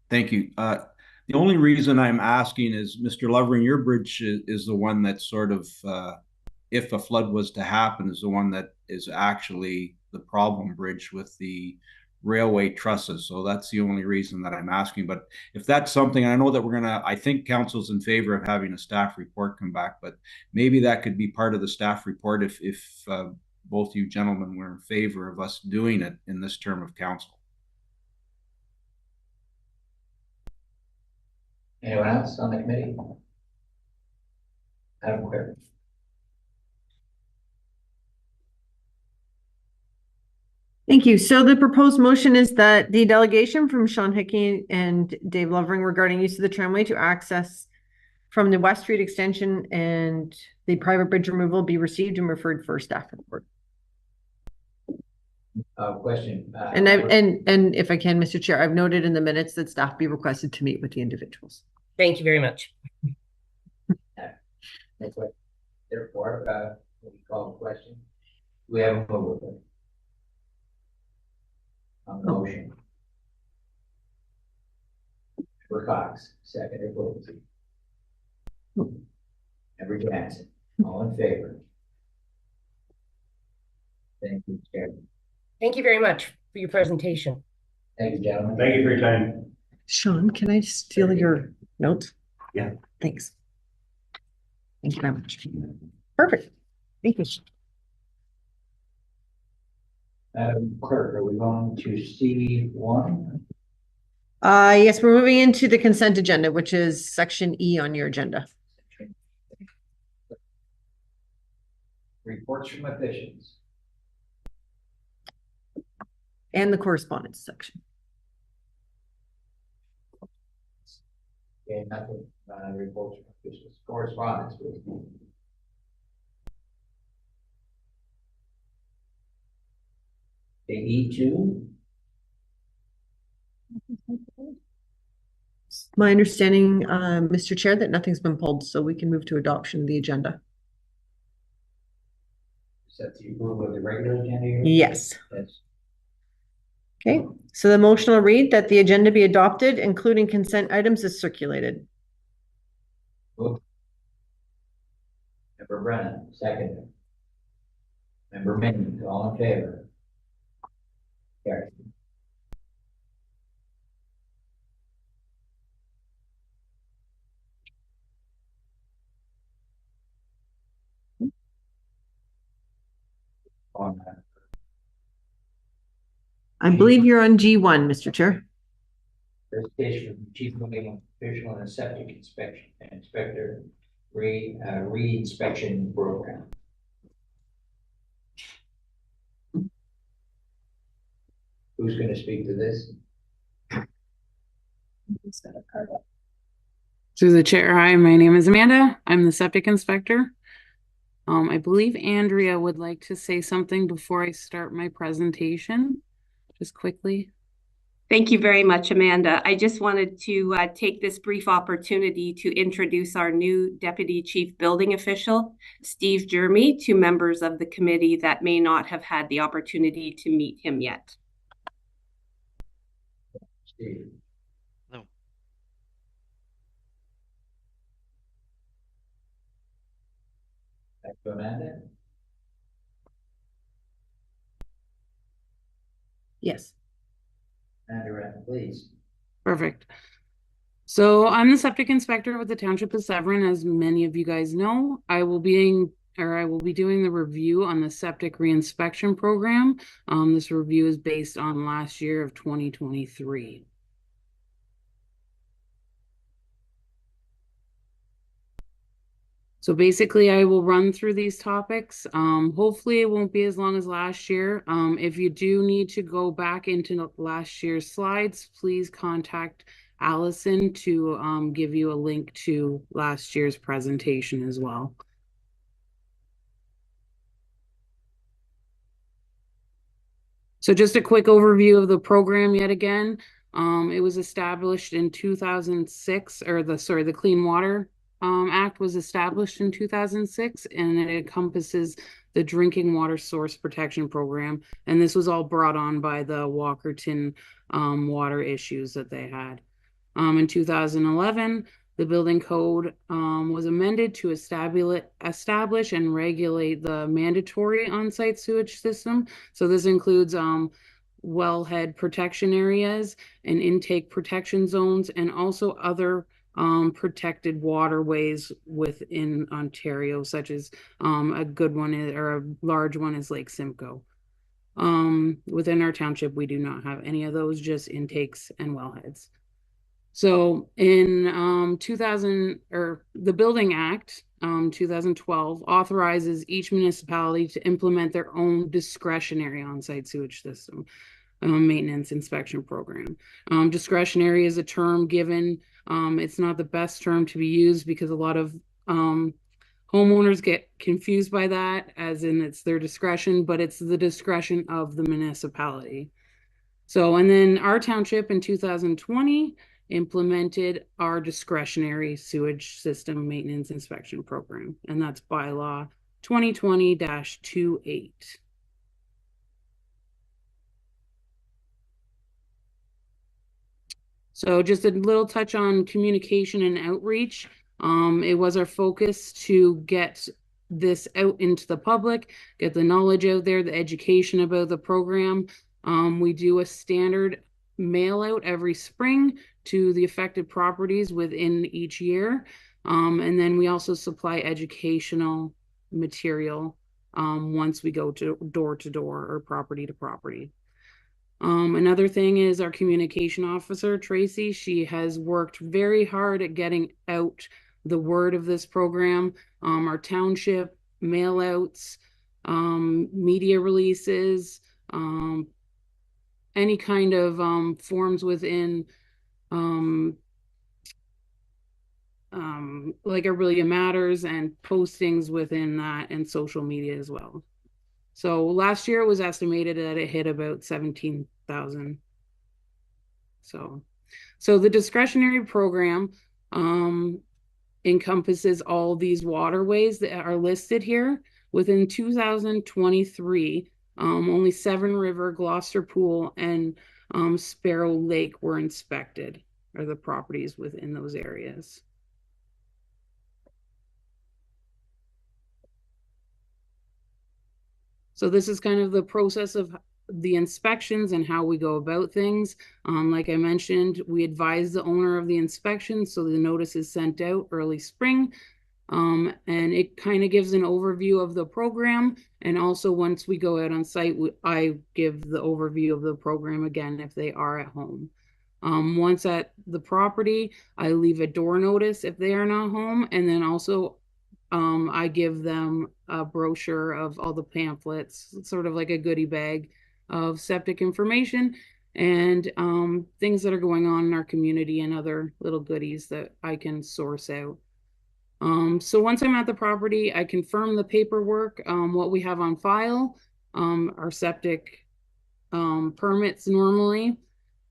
Thank you. The only reason I'm asking is, Mr. Lovering, your bridge is the one that sort of, if a flood was to happen, is the one that is actually the problem bridge with the railway trusses. So that's the only reason that I'm asking. But if that's something, I know that I think council's in favor of having a staff report come back, but maybe that could be part of the staff report if both you gentlemen were in favor of us doing it in this term of council. Anyone else on the committee? Madam Clerk. Thank you. So the proposed motion is that the delegation from Sean Hickey and Dave Lovering regarding use of the tramway to access from the West Street extension and the private bridge removal be received and referred for staff report. Question. And if I can, Mr. Chair, I've noted in the minutes that staff be requested to meet with the individuals. Thank you very much. Therefore, we call the question. We have a vote on the motion. For Cox, second vote. Member Jackson, all in favor. Thank you, Chairman. Thank you very much for your presentation. Thank you, gentlemen. Thank you for your time. Sean, can I steal your notes? Yeah. Thanks. Thank you very much. Perfect. Thank you. Madam Clerk, are we going to C1? Yes, we're moving into the consent agenda, which is section E on your agenda. Reports from officials. And the correspondence section. Okay, nothing, reports from officials. Correspondence, please. The E2. My understanding, Mr. Chair, that nothing's been pulled, so we can move to adoption of the agenda. Is that the approval of the regular agenda? Yes. Yes. Okay, so the motion will read that the agenda be adopted, including consent items as circulated. Moved. Member Brennan, second. Member Min, all in favor? Carried. On I believe you're on G1, Mr. Chair. presentation from Chief Building Official and a Septic Inspector reinspection program. Who's going to speak to this? Through the chair, hi, my name is Amanda. I'm the septic inspector. I believe Andrea would like to say something before I start my presentation, just quickly. Thank you very much, Amanda. I just wanted to take this brief opportunity to introduce our new Deputy Chief Building Official, Steve Jeremy, to members of the committee that may not have had the opportunity to meet him yet. Steve. Hello. Thank you, Amanda. Yes. Andrea, please. Perfect. So I'm the septic inspector with the Township of Severn. As many of you guys know, I will be doing the review on the septic reinspection program. This review is based on last year of 2023. So basically, I will run through these topics. Hopefully it won't be as long as last year. If you do need to go back into last year's slides, please contact Allison to give you a link to last year's presentation as well. So just a quick overview of the program yet again. It was established in 2006, or the Clean Water Act was established in 2006, and it encompasses the Drinking Water Source Protection Program. And this was all brought on by the Walkerton water issues that they had. In 2011, the building code was amended to establish and regulate the mandatory on-site sewage system. So this includes wellhead protection areas and intake protection zones, and also other protected waterways within Ontario, such as a good one or a large one is Lake Simcoe. Within our township, we do not have any of those, just intakes and wellheads. So in the Building Act 2012 authorizes each municipality to implement their own discretionary on-site sewage system maintenance inspection program. Discretionary is a term given. It's not the best term to be used because a lot of homeowners get confused by that, as in it's their discretion, but it's the discretion of the municipality. So, and then our township in 2020 implemented our discretionary sewage system maintenance inspection program, and that's bylaw 2020-28. So just a little touch on communication and outreach. It was our focus to get this out into the public, get the knowledge out there, the education about the program. We do a standard mail out every spring to the affected properties within each year. And then we also supply educational material once we go to door or property to property. Another thing is our communication officer, Tracy. She has worked very hard at getting out the word of this program. Our township mail outs, media releases, any kind of forms within like Aurelia Matters, and postings within that, and social media as well. So last year it was estimated that it hit about 17,000. So the discretionary program encompasses all these waterways that are listed here. Within 2023, only Severn River, Gloucester Pool, and Sparrow Lake were inspected, or the properties within those areas. So this is kind of the process of the inspections and how we go about things. Like I mentioned, we advise the owner of the inspection, so the notice is sent out early spring. And it kind of gives an overview of the program. And also once we go out on site, I give the overview of the program again if they are at home. Once at the property, I leave a door notice if they are not home. And then also I give them a brochure of all the pamphlets, sort of like a goodie bag of septic information and things that are going on in our community and other little goodies that I can source out. So once I'm at the property, I confirm the paperwork, what we have on file, our septic permits normally.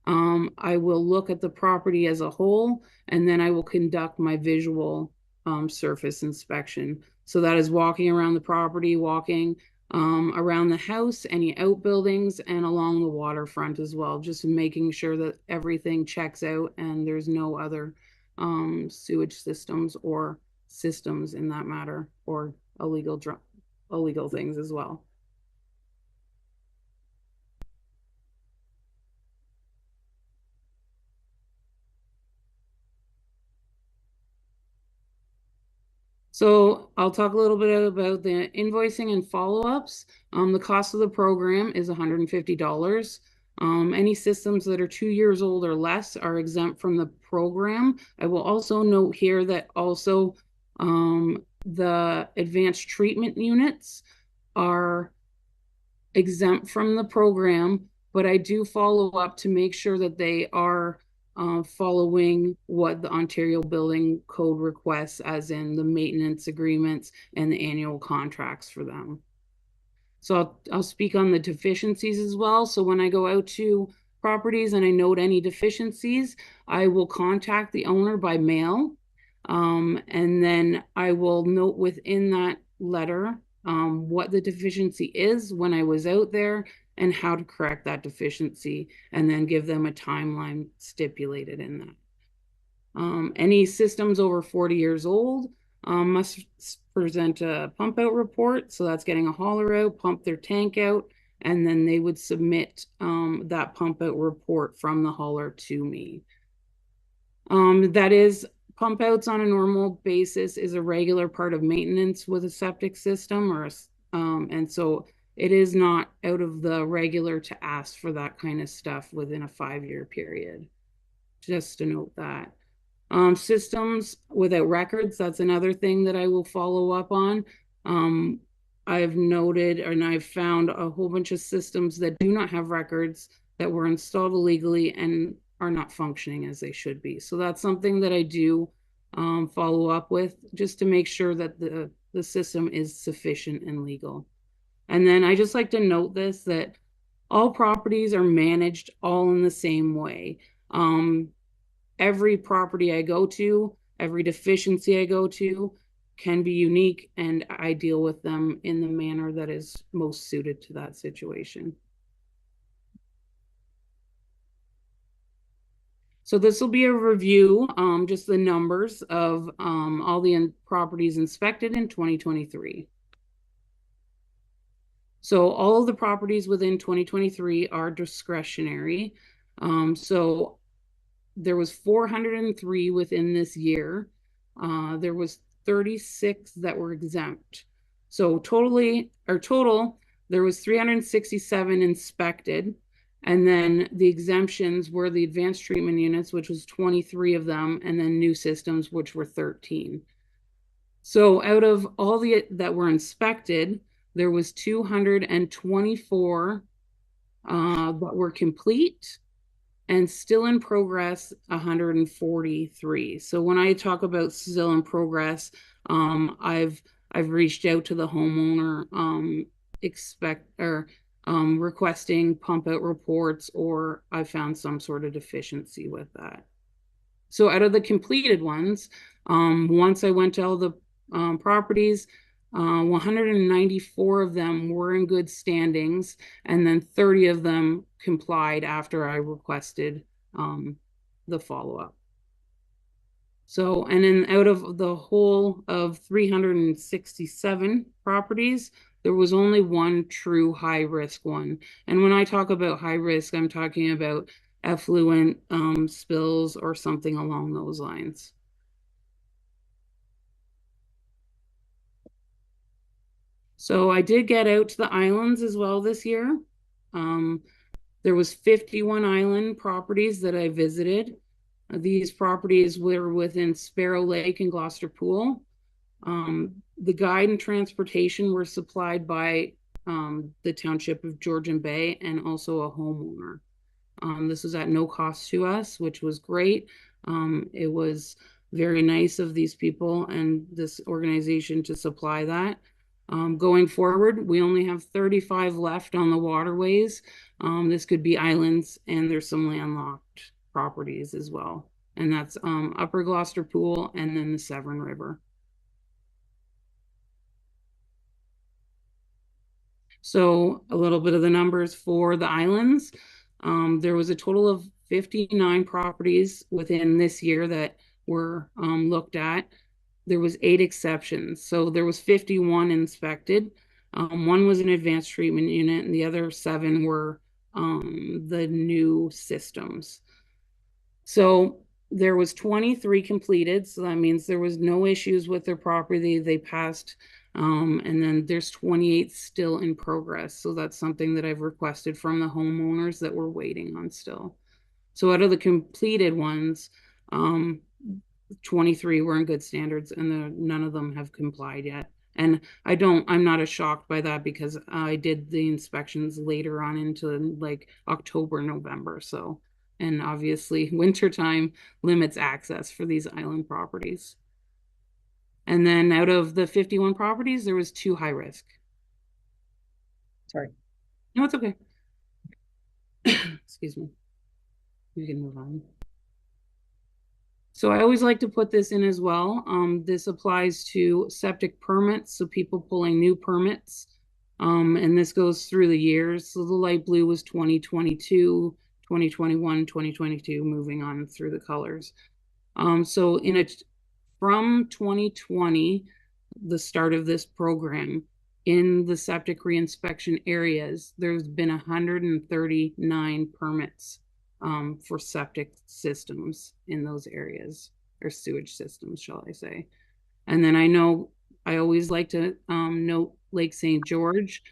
I will look at the property as a whole, and then I will conduct my visual surface inspection. So that is walking around the property, walking around the house, any outbuildings, and along the waterfront as well, just making sure that everything checks out and there's no other sewage systems or systems in that matter, or illegal things as well. So I'll talk a little bit about the invoicing and follow-ups. The cost of the program is $150. Any systems that are 2 years old or less are exempt from the program. I will also note here that also the advanced treatment units are exempt from the program, but I do follow up to make sure that they are following what the Ontario Building Code requests, as in the maintenance agreements and the annual contracts for them. So I'll speak on the deficiencies as well. So when I go out to properties and I note any deficiencies, I will contact the owner by mail. And then I will note within that letter what the deficiency is when I was out there and how to correct that deficiency, and then give them a timeline stipulated in that. Any systems over 40 years old must present a pump out report. So that's getting a hauler out, pump their tank out, and then they would submit that pump out report from the hauler to me. That is, pump outs on a normal basis is a regular part of maintenance with a septic system, or and so it is not out of the regular to ask for that kind of stuff within a 5-year period. Just to note that. Systems without records, that's another thing that I will follow up on. I've noted and I've found a whole bunch of systems that do not have records that were installed illegally and are not functioning as they should be. So that's something that I do follow up with, just to make sure that the system is sufficient and legal. And then I just like to note this, that all properties are managed all in the same way. Every property I go to, every deficiency I go to can be unique, and I deal with them in the manner that is most suited to that situation. So this will be a review, just the numbers of all the properties inspected in 2023. So all of the properties within 2023 are discretionary. So there was 403 within this year. There was 36 that were exempt. So total, there was 367 inspected. And then the exemptions were the advanced treatment units, which was 23 of them, and then new systems, which were 13. So out of all that were inspected, there was 224 that were complete, and still in progress 143. So when I talk about still in progress, I've reached out to the homeowner requesting pump out reports, or I found some sort of deficiency with that. So out of the completed ones, once I went to all the properties, 194 of them were in good standings, and then 30 of them complied after I requested the follow-up. So, and then out of the whole of 367 properties, there was only one true high risk one. And when I talk about high risk, I'm talking about effluent spills or something along those lines. So I did get out to the islands as well this year. There was 51 island properties that I visited. These properties were within Sparrow Lake and Gloucester Pool. The guide and transportation were supplied by the Township of Georgian Bay and also a homeowner. This was at no cost to us, which was great. It was very nice of these people and this organization to supply that. Going forward, we only have 35 left on the waterways. This could be islands, and there's some landlocked properties as well. And that's Upper Gloucester Pool and then the Severn River. So a little bit of the numbers for the islands. There was a total of 59 properties within this year that were looked at. There was 8 exceptions. So there was 51 inspected. One was an advanced treatment unit and the other 7 were the new systems. So there was 23 completed. So that means there was no issues with their property. They passed. And then there's 28 still in progress. So that's something that I've requested from the homeowners that we're waiting on still. So out of the completed ones, 23 were in good standards and none of them have complied yet. And I'm not as shocked by that because I did the inspections later on into like October, November. So, and obviously wintertime limits access for these island properties. And then out of the 51 properties, there was 2 high risk. Sorry. No, it's okay. Excuse me. You can move on. So I always like to put this in as well. This applies to septic permits, so people pulling new permits. And this goes through the years. So the light blue was 2022, 2021, 2022, moving on through the colors. So from 2020, the start of this program, in the septic reinspection areas, there's been 139 permits for septic systems in those areas, or sewage systems, shall I say. And then I know I always like to note Lake St. George.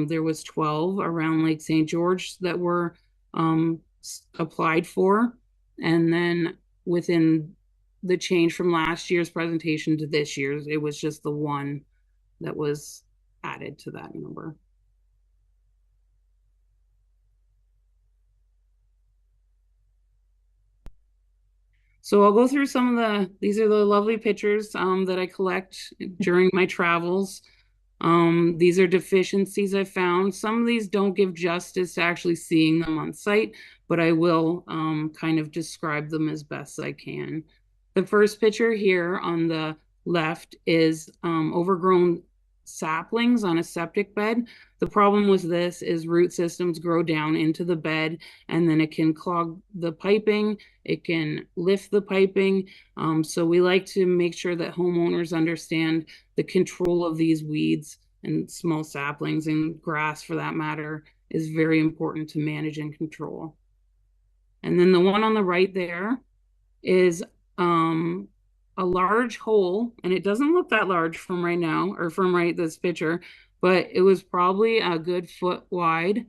There was 12 around Lake St. George that were applied for. And then within the change from last year's presentation to this year's, it was just the one that was added to that number. So I'll go through some of these are the lovely pictures that I collect during my travels. These are deficiencies I found. Some of these don't give justice to actually seeing them on site, but I will kind of describe them as best I can. The first picture here on the left is overgrown saplings on a septic bed. The problem with this is root systems grow down into the bed and then it can clog the piping, it can lift the piping. So we like to make sure that homeowners understand the control of these weeds and small saplings, and grass for that matter is very important to manage and control. And then the one on the right there is a large hole, and it doesn't look that large from right now, or from this picture, but it was probably a good foot wide.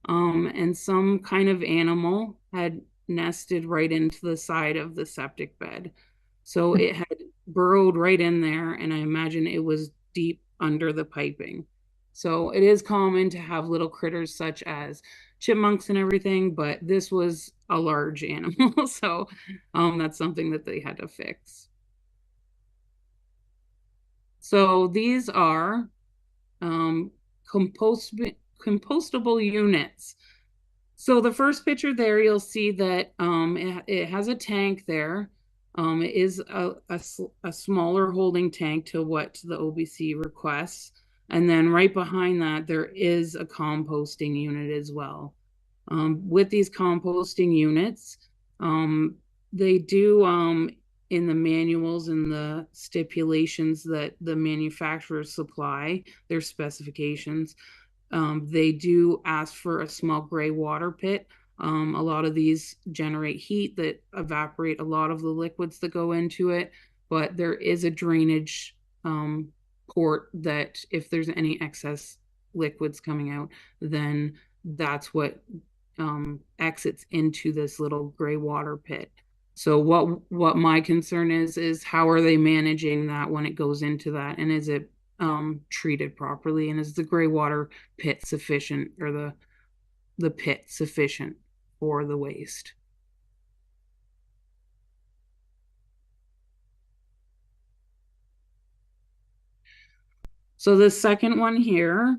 And some kind of animal had nested right into the side of the septic bed. So it had burrowed right in there, and I imagine it was deep under the piping. So it is common to have little critters such as chipmunks and everything, but this was a large animal. So that's something that they had to fix. So these are compostable units. So the first picture there, you'll see that it has a tank there. It is a smaller holding tank to what the OBC requests. And then right behind that, there is a composting unit as well. With these composting units, they do in the manuals and the stipulations that the manufacturers supply, their specifications. They do ask for a small gray water pit. A lot of these generate heat that evaporate a lot of the liquids that go into it, but there is a drainage port that if there's any excess liquids coming out, then that's what exits into this little gray water pit. So what my concern is how are they managing that when it goes into that, and is it treated properly, and is the gray water pit sufficient, or the pit sufficient for the waste? So the second one here,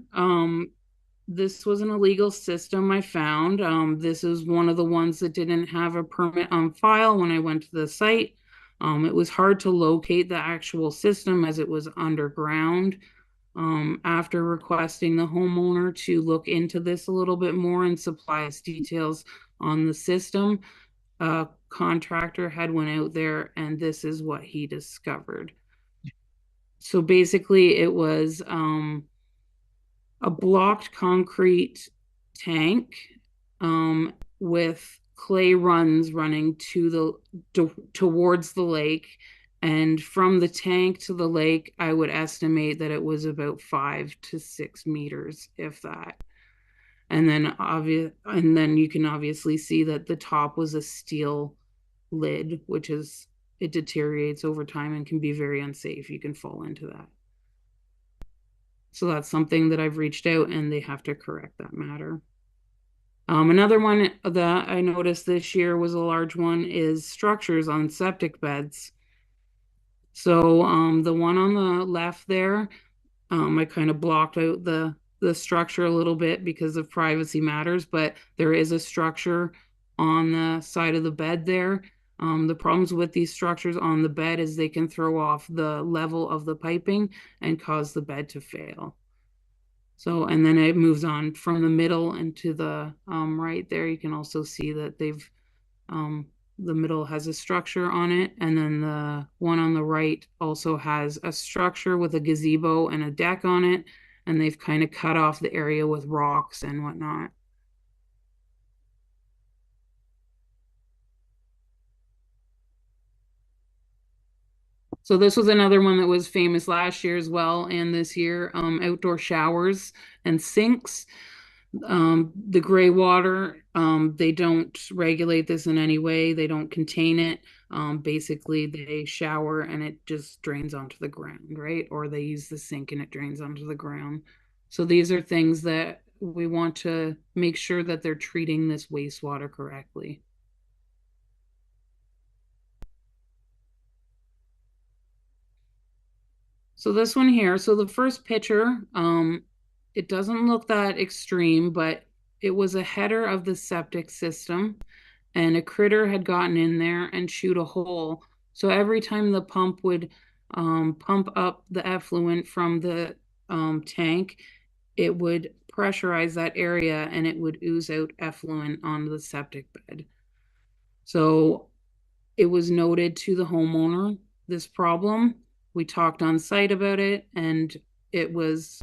this was an illegal system I found. This is one of the ones that didn't have a permit on file when I went to the site. It was hard to locate the actual system as it was underground. After requesting the homeowner to look into this a little bit more and supply us details on the system, a contractor had went out there and this is what he discovered. So basically it was a blocked concrete tank with clay runs running towards the lake, and from the tank to the lake I would estimate that it was about 5 to 6 meters, if that. And then you can obviously see that the top was a steel lid, which is, it deteriorates over time and can be very unsafe. You can fall into that. So that's something that I've reached out and they have to correct that matter. Another one that I noticed this year was a large one is structures on septic beds. So the one on the left there, I kind of blocked out the structure a little bit because of privacy matters, but there is a structure on the side of the bed there. The problems with these structures on the bed is they can throw off the level of the piping and cause the bed to fail. So, and then it moves on from the middle into the right there. You can also see that they've, the middle has a structure on it. And then the one on the right also has a structure with a gazebo and a deck on it. And they've kind of cut off the area with rocks and whatnot. So this was another one that was famous last year as well, and this year, outdoor showers and sinks. The gray water, they don't regulate this in any way. They don't contain it. Basically, they shower and it just drains onto the ground, right? Or they use the sink and it drains onto the ground. So these are things that we want to make sure that they're treating this wastewater correctly. So this one here, so the first picture, it doesn't look that extreme, but it was a header of the septic system and a critter had gotten in there and chewed a hole. So every time the pump would pump up the effluent from the tank, it would pressurize that area and it would ooze out effluent onto the septic bed. So it was noted to the homeowner, this problem. We talked on site about it and it was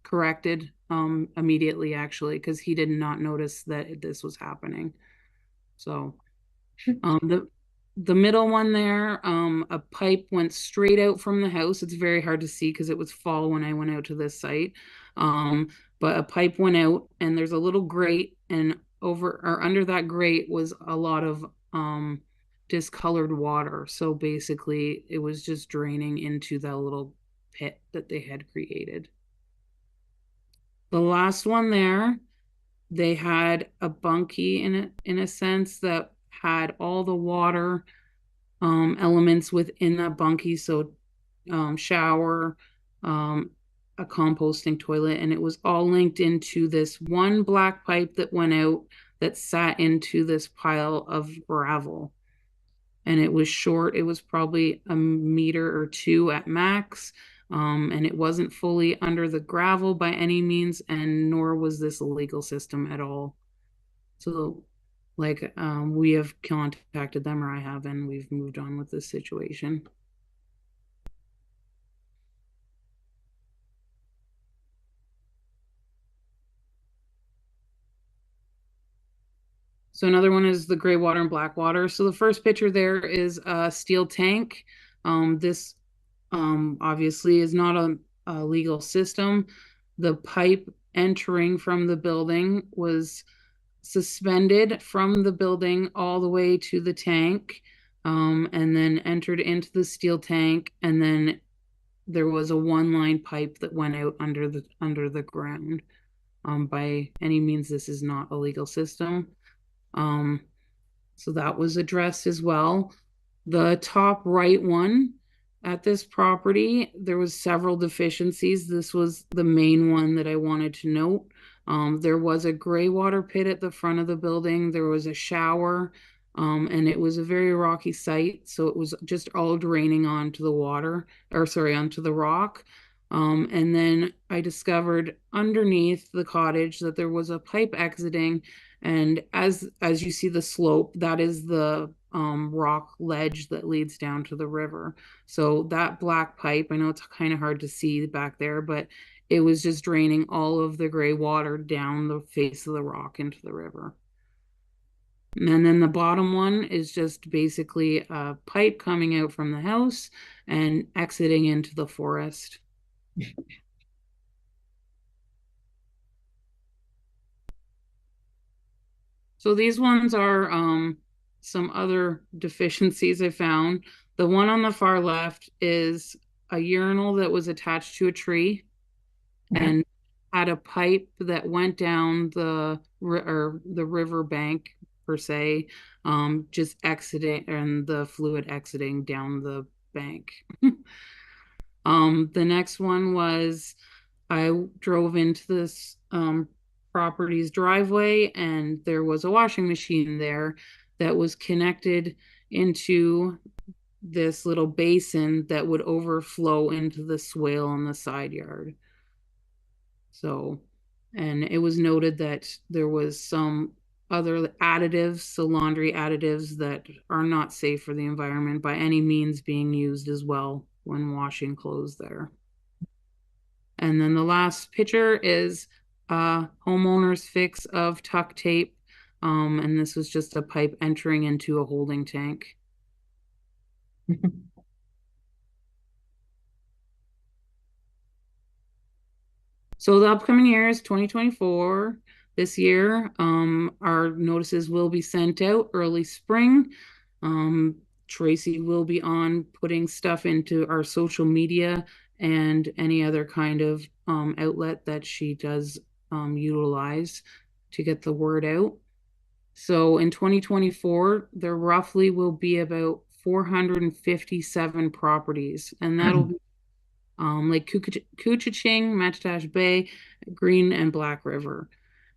corrected immediately, actually, because he did not notice that this was happening. So the middle one there, a pipe went straight out from the house. It's very hard to see because it was fall when I went out to this site. But a pipe went out and there's a little grate, and over or under that grate was a lot of discolored water. So basically it was just draining into that little pit that they had created. The last one there, they had a bunkie in a sense that had all the water elements within that bunkie. So shower, a composting toilet, and it was all linked into this one black pipe that went out that sat into this pile of gravel. And it was short. It was probably a meter or two at max. And it wasn't fully under the gravel by any means, and nor was this a legal system at all. So like we have contacted them, or I have, and we've moved on with this situation. So another one is the gray water and black water. So the first picture there is a steel tank. This obviously is not a legal system. The pipe entering from the building was suspended from the building all the way to the tank, and then entered into the steel tank, and then there was a one-line pipe that went out under the ground. By any means, this is not a legal system. So that was addressed as well. The top right one, at this property, there was several deficiencies. This was the main one that I wanted to note. There was a gray water pit at the front of the building. There was a shower, and it was a very rocky site. So it was just all draining onto the water, or sorry, onto the rock. And then I discovered underneath the cottage that there was a pipe exiting. And as you see the slope, that is the rock ledge that leads down to the river. So that black pipe, I know it's kind of hard to see back there, but it was just draining all of the gray water down the face of the rock into the river. And then the bottom one is just basically a pipe coming out from the house and exiting into the forest. So these ones are some other deficiencies I found. The one on the far left is a urinal that was attached to a tree and had a pipe that went down the river bank per se, just exiting, and the fluid exiting down the bank. The next one was I drove into this property's driveway, and there was a washing machine there that was connected into this little basin that would overflow into the swale in the side yard. So, and it was noted that there was some other additives, so laundry additives that are not safe for the environment by any means being used as well when washing clothes there. And then the last picture is a homeowner's fix of tuck tape. And this was just a pipe entering into a holding tank. So the upcoming year is 2024. This year, our notices will be sent out early spring. Tracy will be on putting stuff into our social media and any other kind of outlet that she does utilize to get the word out. So in 2024, there roughly will be about 457 properties, and that'll be like Couchiching, Matatash Bay, Green, and Black River.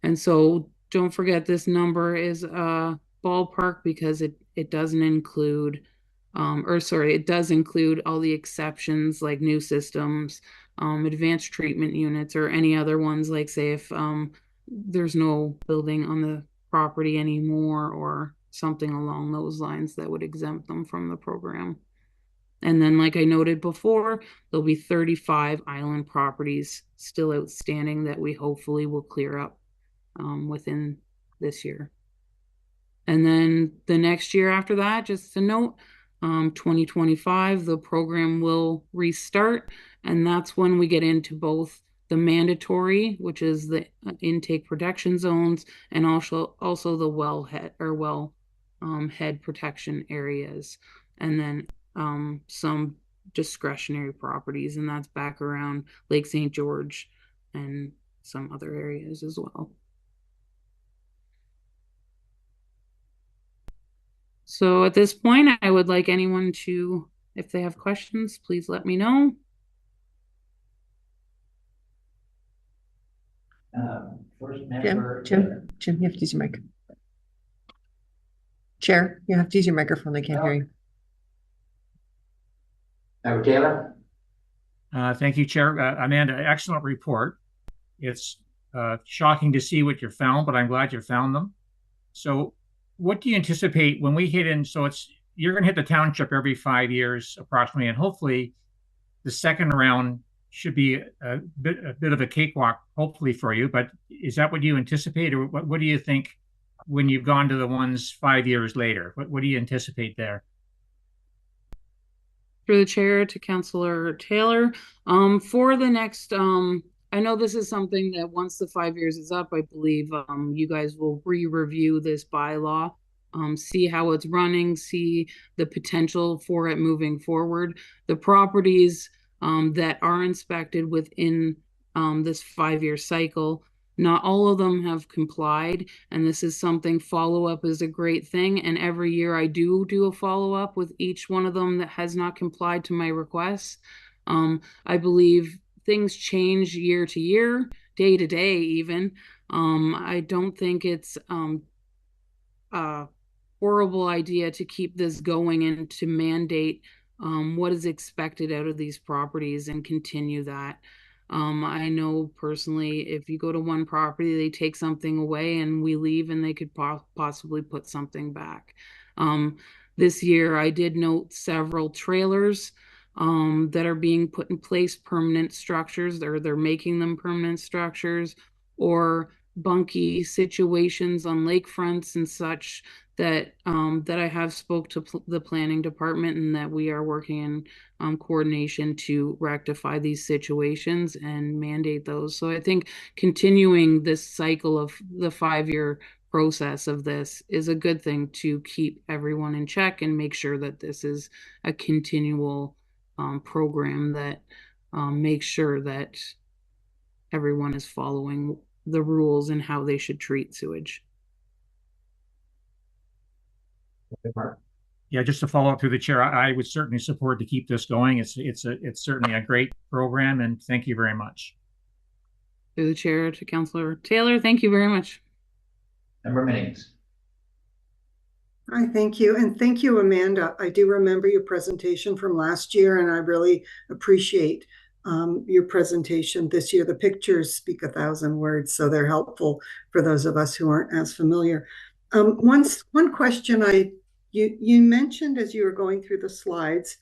And so don't forget, this number is a ballpark because it doesn't include it does include all the exceptions like new systems, advanced treatment units, or any other ones, like say if there's no building on the property anymore or something along those lines that would exempt them from the program. And then, like I noted before, there'll be 35 island properties still outstanding that we hopefully will clear up within this year. And then the next year after that, just a note, 2025, the program will restart. And that's when we get into both the mandatory, which is the intake protection zones, and also the wellhead or head protection areas. And then some discretionary properties, and that's back around Lake St. George and some other areas as well. So at this point, I would like anyone to, if they have questions, please let me know. First member. Jim, you have to use your mic. Chair, you have to use your microphone. They can't hear you. Taylor? Thank you, Chair. Amanda, excellent report. It's shocking to see what you found, but I'm glad you found them. So what do you anticipate when we hit in? So you're going to hit the township every 5 years approximately, and hopefully the second round should be a bit of a cakewalk, hopefully for you. But is that what you anticipate, or what do you think when you've gone to the ones 5 years later? What do you anticipate there? Through the chair to Councillor Taylor. For the next, I know this is something that once the 5 years is up, I believe you guys will re-review this bylaw, see how it's running, see the potential for it moving forward. The properties that are inspected within this 5-year cycle, not all of them have complied, and this is something, follow-up is a great thing, and every year I do a follow-up with each one of them that has not complied to my requests. I believe things change year to year, day to day even. I don't think it's a horrible idea to keep this going and to mandate what is expected out of these properties and continue that. I know personally, if you go to one property, they take something away and we leave, and they could possibly put something back. This year, I did note several trailers that are being put in place, permanent structures, they're making them permanent structures, or bunky situations on lakefronts and such that I have spoke to the planning department, and that we are working in coordination to rectify these situations and mandate those. So I think continuing this cycle of the 5-year process of this is a good thing to keep everyone in check and make sure that this is a continual program that makes sure that everyone is following the rules and how they should treat sewage. Yeah, just to follow up through the chair, I would certainly support to keep this going. It's certainly a great program, and thank you very much. Through the chair to Councillor Taylor, thank you very much. Member Minnings. Hi, thank you. And thank you, Amanda. I do remember your presentation from last year, and I really appreciate your presentation this year. The pictures speak 1,000 words, so they're helpful for those of us who aren't as familiar. One question you mentioned as you were going through the slides,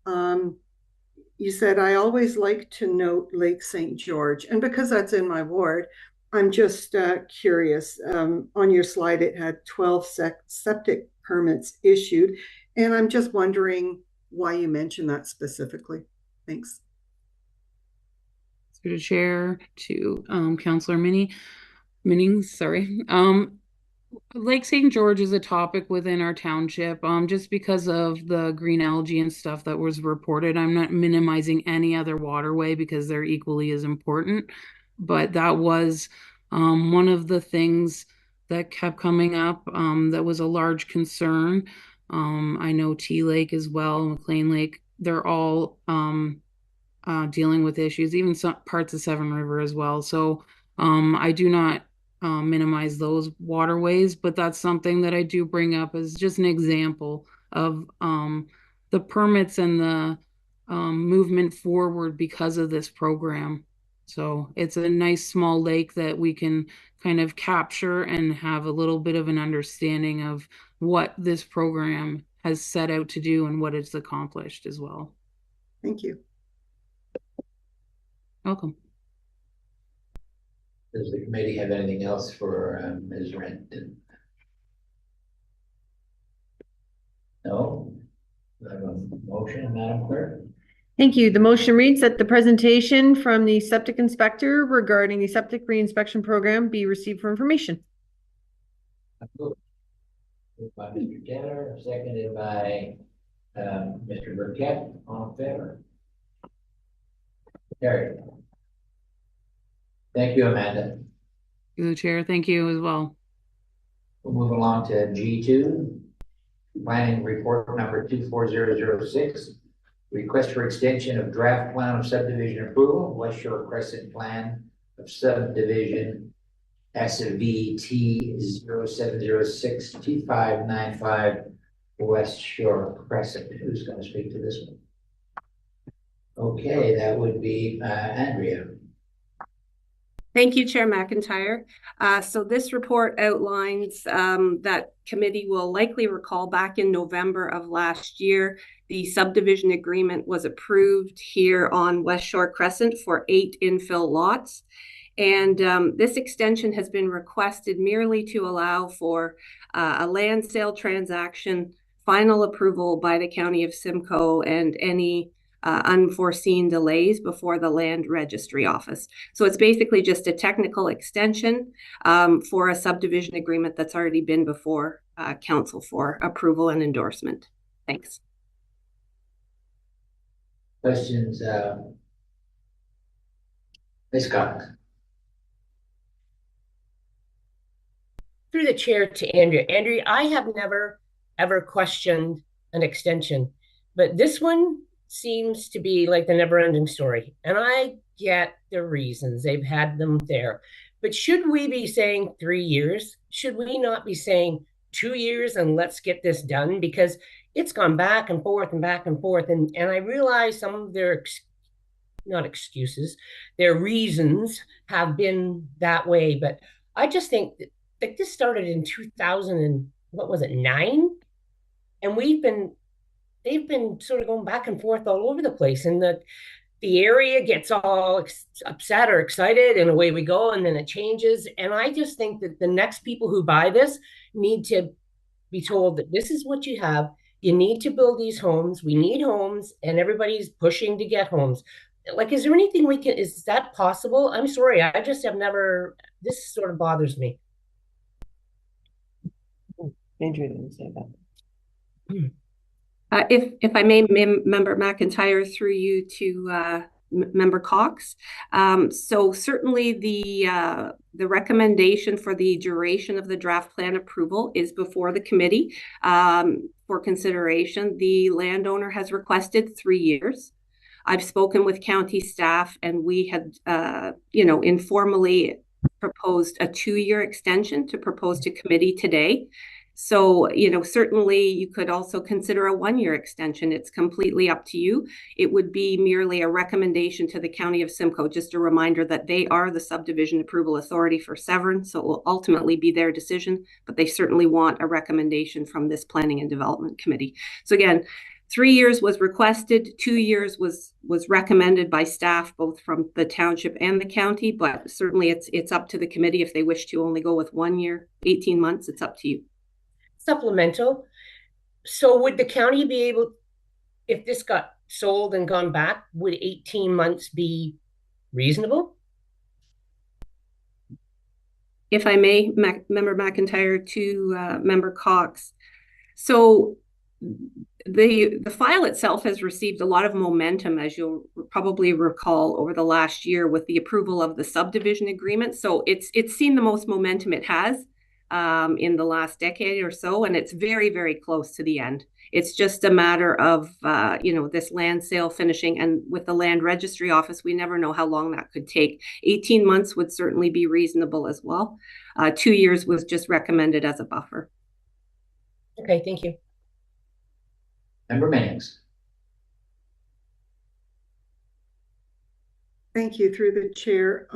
you said, I always like to note Lake St. George. And because that's in my ward, I'm just curious. On your slide, it had 12 septic permits issued. And I'm just wondering why you mentioned that specifically. Thanks. Through the chair to Councillor Minnings, sorry. Lake St. George is a topic within our township, just because of the green algae and stuff that was reported. I'm not minimizing any other waterway because they're equally as important, but that was one of the things that kept coming up that was a large concern. I know T Lake as well, McLean Lake, they're all dealing with issues, even some parts of Severn River as well. So I do not minimize those waterways, but that's something that I do bring up as just an example of the permits and the movement forward because of this program. So it's a nice small lake that we can kind of capture and have a little bit of an understanding of what this program has set out to do and what it's accomplished as well. Thank you. Welcome. Does the committee have anything else for Ms. Renton? No? I have a motion, Madam Clerk? Thank you. The motion reads that the presentation from the septic inspector regarding the septic reinspection program be received for information. Moved by Mr. Taylor, seconded by Mr. Burkett. All in favor? Carried. Thank you, Amanda. Through the chair, thank you as well. We'll move along to G2, planning report number 24006. Request for extension of draft plan of subdivision approval, Westshore Crescent plan of subdivision SVT 07062595 Westshore Crescent. Who's going to speak to this one? Okay, that would be Andrea. Thank you, Chair McIntyre. So this report outlines that committee will likely recall back in November of last year, the subdivision agreement was approved here on Westshore Crescent for 8 infill lots. And this extension has been requested merely to allow for a land sale transaction, final approval by the County of Simcoe, and any unforeseen delays before the Land Registry Office. So it's basically just a technical extension for a subdivision agreement that's already been before Council for approval and endorsement. Thanks. Questions? Ms. Cox. Through the chair to Andrea. Andrea, I have never ever questioned an extension, but this one seems to be like the never-ending story. And I get the reasons they've had them there. But should we be saying 3 years? Should we not be saying 2 years and let's get this done? Because it's gone back and forth and back and forth. And I realize some of their, not excuses, their reasons have been that way. But I just think that this started in 2000 and what was it, 9? And they've been sort of going back and forth all over the place, and the area gets all upset or excited, and away we go, and then it changes. And I just think that the next people who buy this need to be told that this is what you have. You need to build these homes. We need homes, and everybody's pushing to get homes. Like, is there anything we can, is that possible? I'm sorry, I just have never, this sort of bothers me. Andrew didn't say that. If I may, Member McIntyre, through you to Member Cox. So certainly the recommendation for the duration of the draft plan approval is before the committee for consideration. The landowner has requested 3 years. I've spoken with county staff, and we had, informally proposed a 2-year extension to propose to committee today. So, certainly you could also consider a 1-year extension. It's completely up to you. It would be merely a recommendation to the County of Simcoe, just a reminder that they are the subdivision approval authority for Severn. So it will ultimately be their decision, but they certainly want a recommendation from this Planning and Development Committee. So again, 3 years was requested, 2 years was recommended by staff, both from the township and the county, but certainly it's up to the committee. If they wish to only go with 1 year, 18 months, it's up to you. Supplemental. So would the county be able, if this got sold and gone back, would 18 months be reasonable? If I may, Member McIntyre to Member Cox. So the file itself has received a lot of momentum, as you'll probably recall, over the last year with the approval of the subdivision agreement. So it's seen the most momentum it has in the last decade or so, and it's very, very close to the end. It's just a matter of, this land sale finishing, and with the Land Registry Office, we never know how long that could take. 18 months would certainly be reasonable as well. 2 years was just recommended as a buffer. Okay, thank you. Member Mannings. Thank you, through the chair.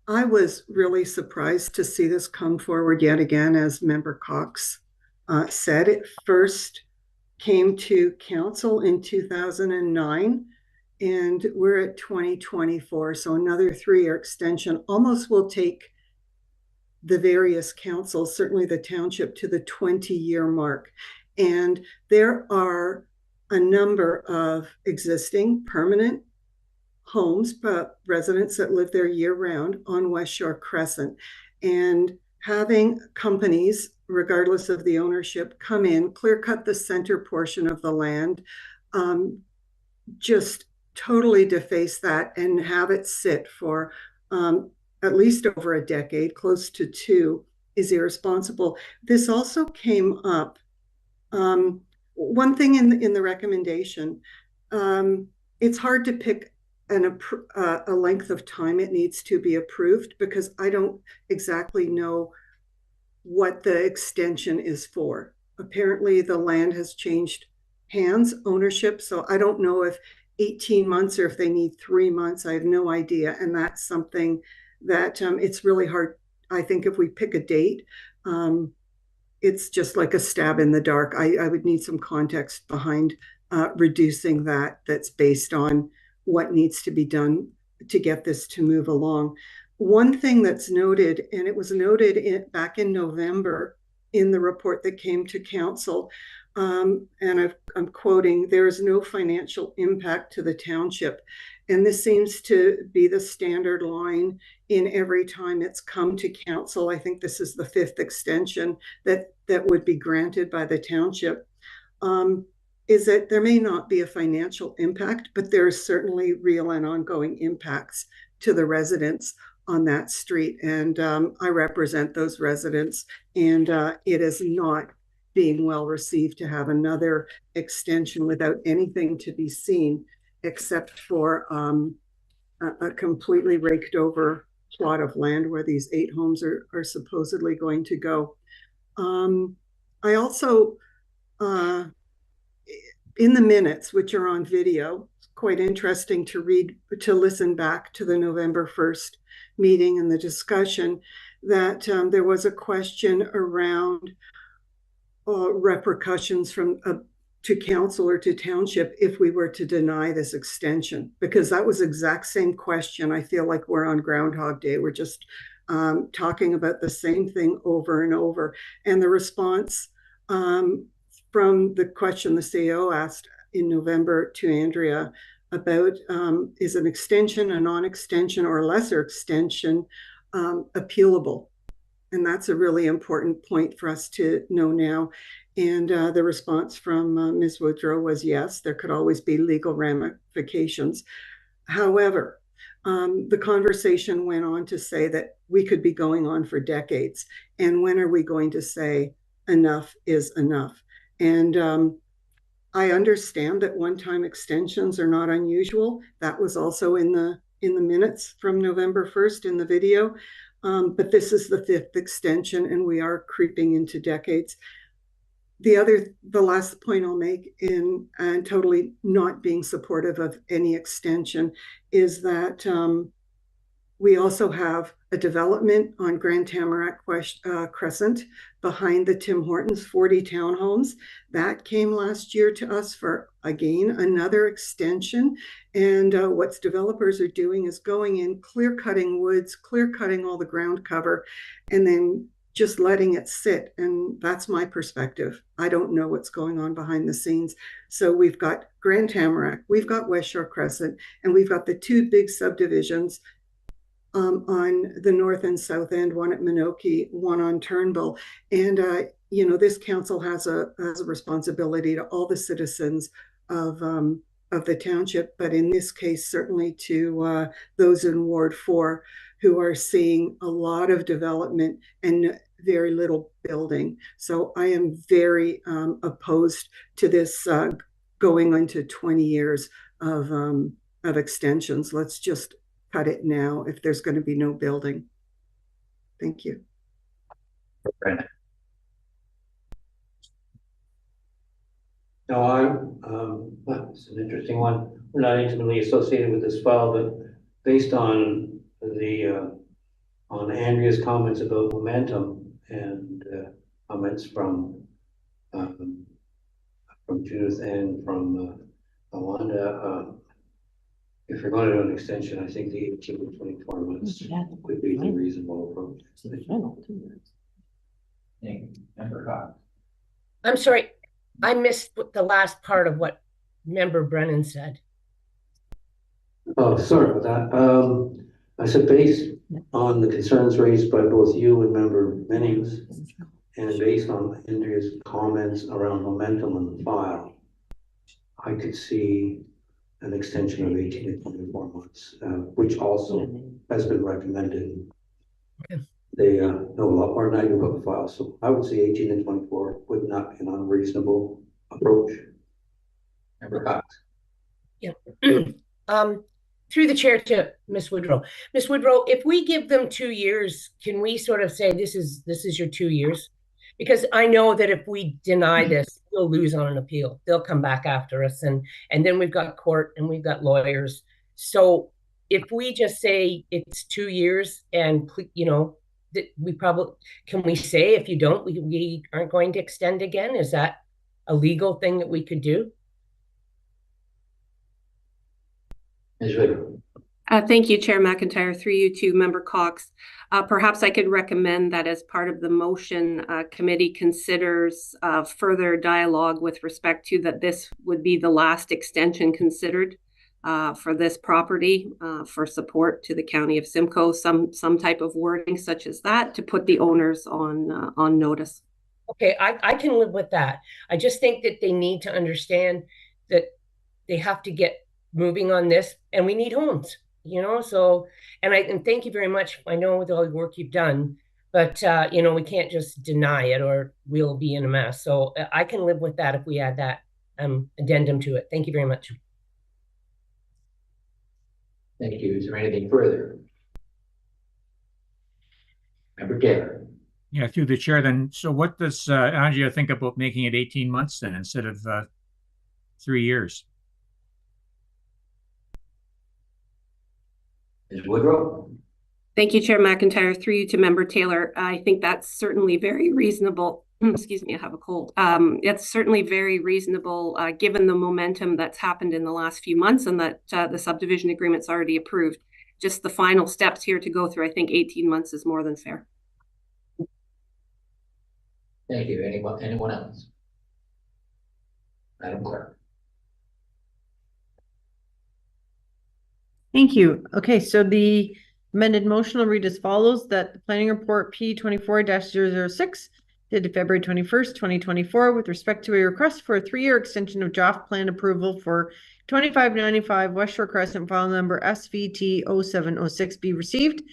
I was really surprised to see this come forward yet again, as Member Cox said. It first came to council in 2009, and we're at 2024, so another 3-year extension almost will take the various councils, certainly the township, to the 20-year mark. And there are a number of existing permanent homes, but residents that live there year-round on Westshore Crescent. And having companies, regardless of the ownership, come in, clear-cut the center portion of the land, just totally deface that and have it sit for at least over a decade, close to 2, is irresponsible. This also came up, one thing in the recommendation, it's hard to pick a length of time it needs to be approved, because I don't exactly know what the extension is for. Apparently the land has changed hands, ownership, so I don't know if 18 months or if they need 3 months. I have no idea. And that's something that it's really hard. I think if we pick a date, it's just like a stab in the dark. I would need some context behind reducing that's based on what needs to be done to get this to move along. One thing that's noted, and it was noted back in November in the report that came to council, and I'm quoting, "There is no financial impact to the township." And this seems to be the standard line in every time it's come to council. I think this is the 5th extension that would be granted by the township. Is that there may not be a financial impact, but there is certainly real and ongoing impacts to the residents on that street. And I represent those residents, and it is not being well received to have another extension without anything to be seen except for a completely raked over plot of land where these 8 homes are supposedly going to go. I also, in the minutes, which are on video, it's quite interesting to listen back to the November 1st meeting and the discussion, that there was a question around repercussions from to council or to township if we were to deny this extension, because that was the exact same question. I feel like we're on Groundhog Day. We're just talking about the same thing over and over. And the response from the question the CEO asked in November to Andrea about is an extension, a non-extension, or a lesser extension appealable? And that's a really important point for us to know now. And the response from Ms. Woodrow was yes, there could always be legal ramifications. However, the conversation went on to say that we could be going on for decades. And when are we going to say enough is enough? And I understand that one-time extensions are not unusual. That was also in the minutes from November 1st in the video. But this is the 5th extension, and we are creeping into decades. The last point I'll make and totally not being supportive of any extension is that we also have a development on Grand Tamarack Crescent behind the Tim Hortons, 40 townhomes. That came last year to us for, again, another extension. And what developers are doing is going in, clear-cutting woods, clear-cutting all the ground cover, and then just letting it sit. And that's my perspective. I don't know what's going on behind the scenes. So we've got Grand Tamarack, we've got Westshore Crescent, and we've got the 2 big subdivisions on the north and south end, one at Minoki, one on Turnbull. And, this council has a responsibility to all the citizens of the township, but in this case, certainly to those in Ward 4 who are seeing a lot of development and very little building. So I am very opposed to this going into 20 years of extensions. Let's just cut it now if there's going to be no building. Thank you. No, it's an interesting one. We're not intimately associated with this file, but based on on Andrea's comments about momentum and comments from Judith and from Alonda, if you're going to do an extension, I think the 18 to 24 months would be the reasonable approach. I'm sorry, I missed the last part of what Member Brennan said. Oh, sorry about that. I said based on the concerns raised by both you and Member Mennings, and based on Andrea's comments around momentum on the file, I could see an extension of 18 to 24 months, which also has been recommended. Okay. They know a lot more than I do about the file, so I would say 18 and 24 would not be an unreasonable approach. Member Cox. Yeah. Through the chair to Ms. Woodrow. Ms. Woodrow, if we give them 2 years, can we sort of say this is your 2 years? Because I know that if we deny this, we'll lose on an appeal. They'll come back after us, and then we've got court and we've got lawyers. So if we just say it's 2 years and, you know, that we probably, can we say if you don't, we aren't going to extend again? Is that a legal thing that we could do? Ms. Whittle. Thank you, Chair McIntyre. Through you to Member Cox. Perhaps I could recommend that as part of the motion, committee considers further dialogue with respect to that this would be the last extension considered for this property for support to the County of Simcoe, some type of wording such as that to put the owners on notice. Okay, I can live with that. I just think that they need to understand that they have to get moving on this, and we need homes. You know, so, and thank you very much. I know with all the work you've done, but, you know, we can't just deny it or we'll be in a mess. So I can live with that if we add that addendum to it. Thank you very much. Thank you. Is there anything further? Member Taylor. Yeah, through the chair then. So what does Andrea think about making it 18 months then instead of 3 years? Ms. Woodrow. Thank you, Chair McIntyre. Through you to Member Taylor. I think that's certainly very reasonable. Excuse me, I have a cold. It's certainly very reasonable given the momentum that's happened in the last few months and that the subdivision agreement's already approved. Just the final steps here to go through. I think 18 months is more than fair. Thank you. Anyone else? Madam Clerk. Thank you. Okay, so the amended motion will read as follows: that the planning report P24-006 dated February 21st, 2024, with respect to a request for a 3-year extension of draft plan approval for 2595 Westshore Crescent, file number SVT 0706 be received.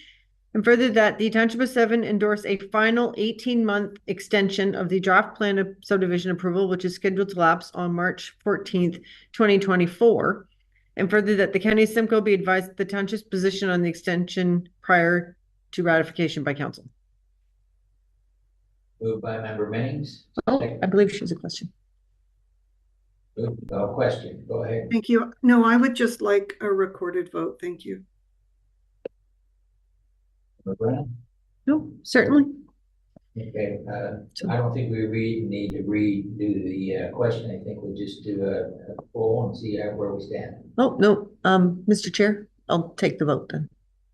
And further, that the Township of Severn endorse a final 18-month extension of the draft plan of subdivision approval, which is scheduled to lapse on March 14th, 2024. And further, that the County of Simcoe be advised of the Township's position on the extension prior to ratification by Council. Moved by Member Mennings. Oh, I believe she has a question. Question. Go ahead. Thank you. No, I would just like a recorded vote. Thank you. No, certainly. Okay. I don't think we need to redo the question. I think we'll just do a poll and see where we stand. Oh, no. Mr. Chair, I'll take the vote then.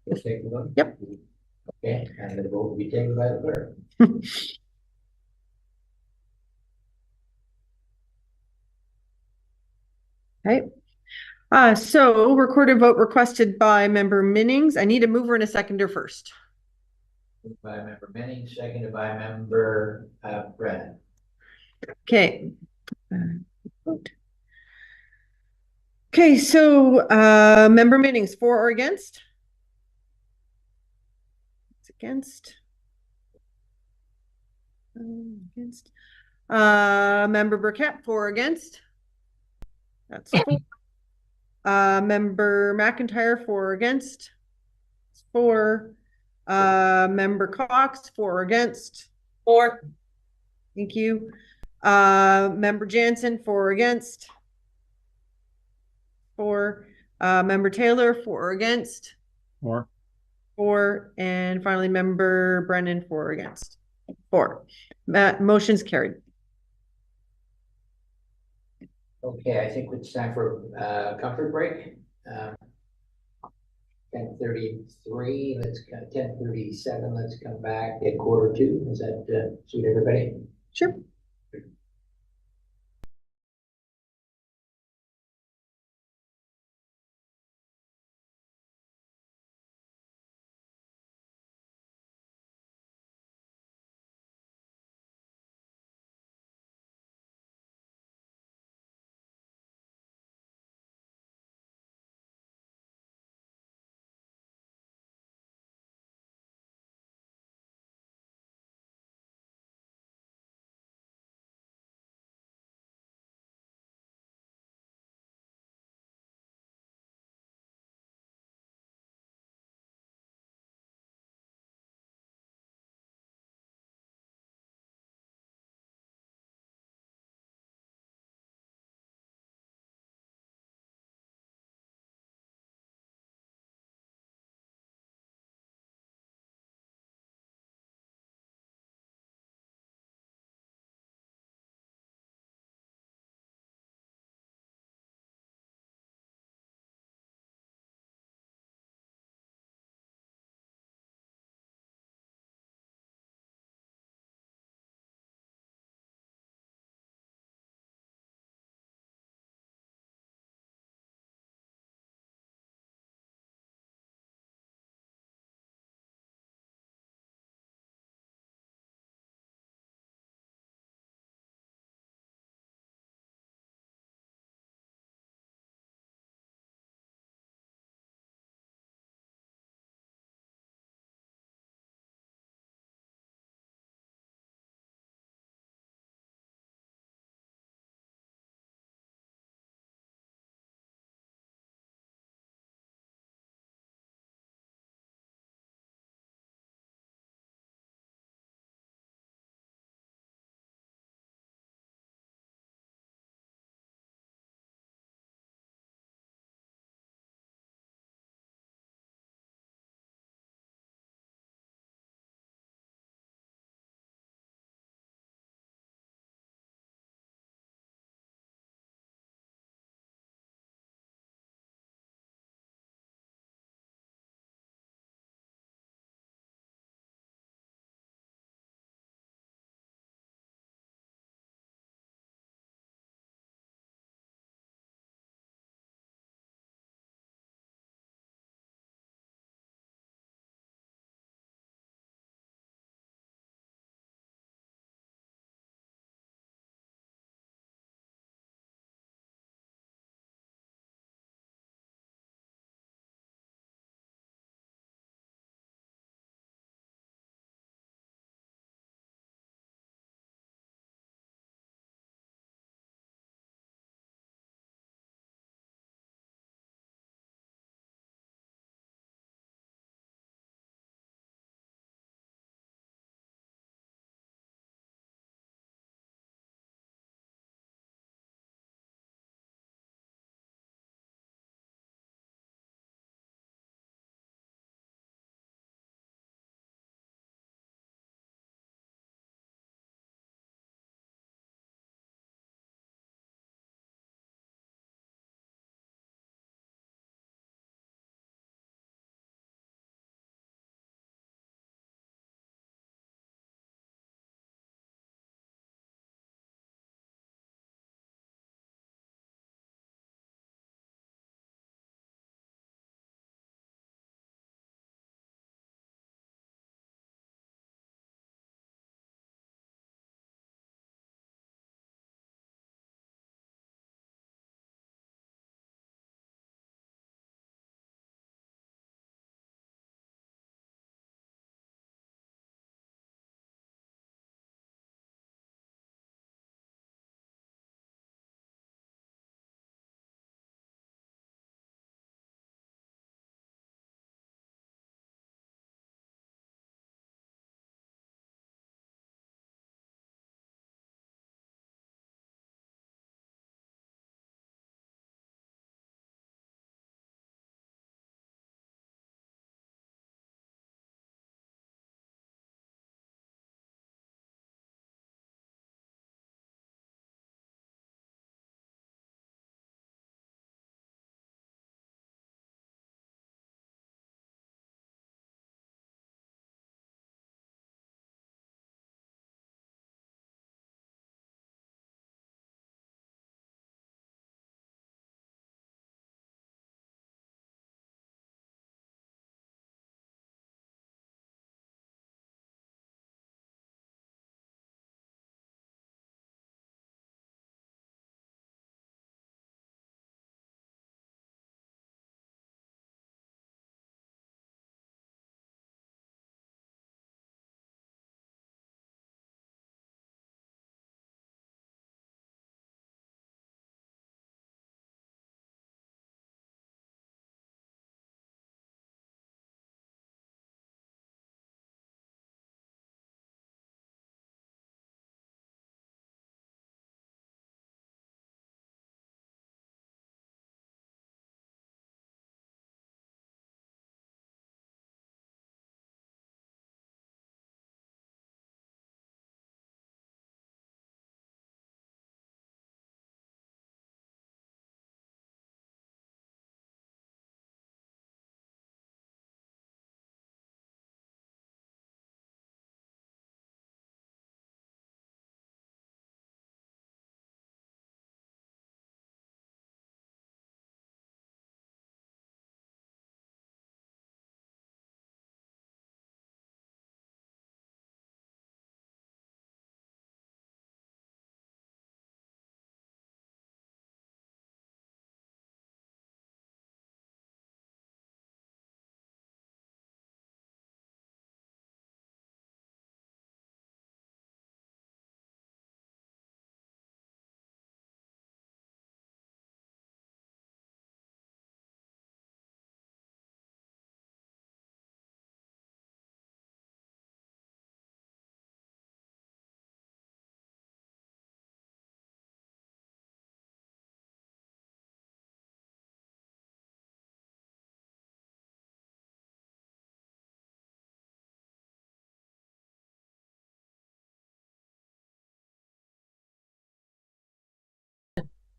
You'll take the vote? Yep. Okay, and the vote will be taken by the clerk. Okay. So recorded vote requested by Member Mennings. I need a mover and a seconder first. Moved by Member Mennings, seconded by Member Brennan. Okay. Okay, so Member Mennings, for or against? It's against. Against. Member Burkett, for or against? That's 4. Member McIntyre, for or against? It's 4. Member Cox, for or against? 4. Thank you. Member Jansen, for or against? 4. Member Taylor, for or against? 4. 4. And finally, Member Brennan, for or against? 4. Motion's carried. Okay, I think it's time for comfort break. 10:33. Let's 10:37. Let's come back at 1:45. Is that suit everybody? Sure.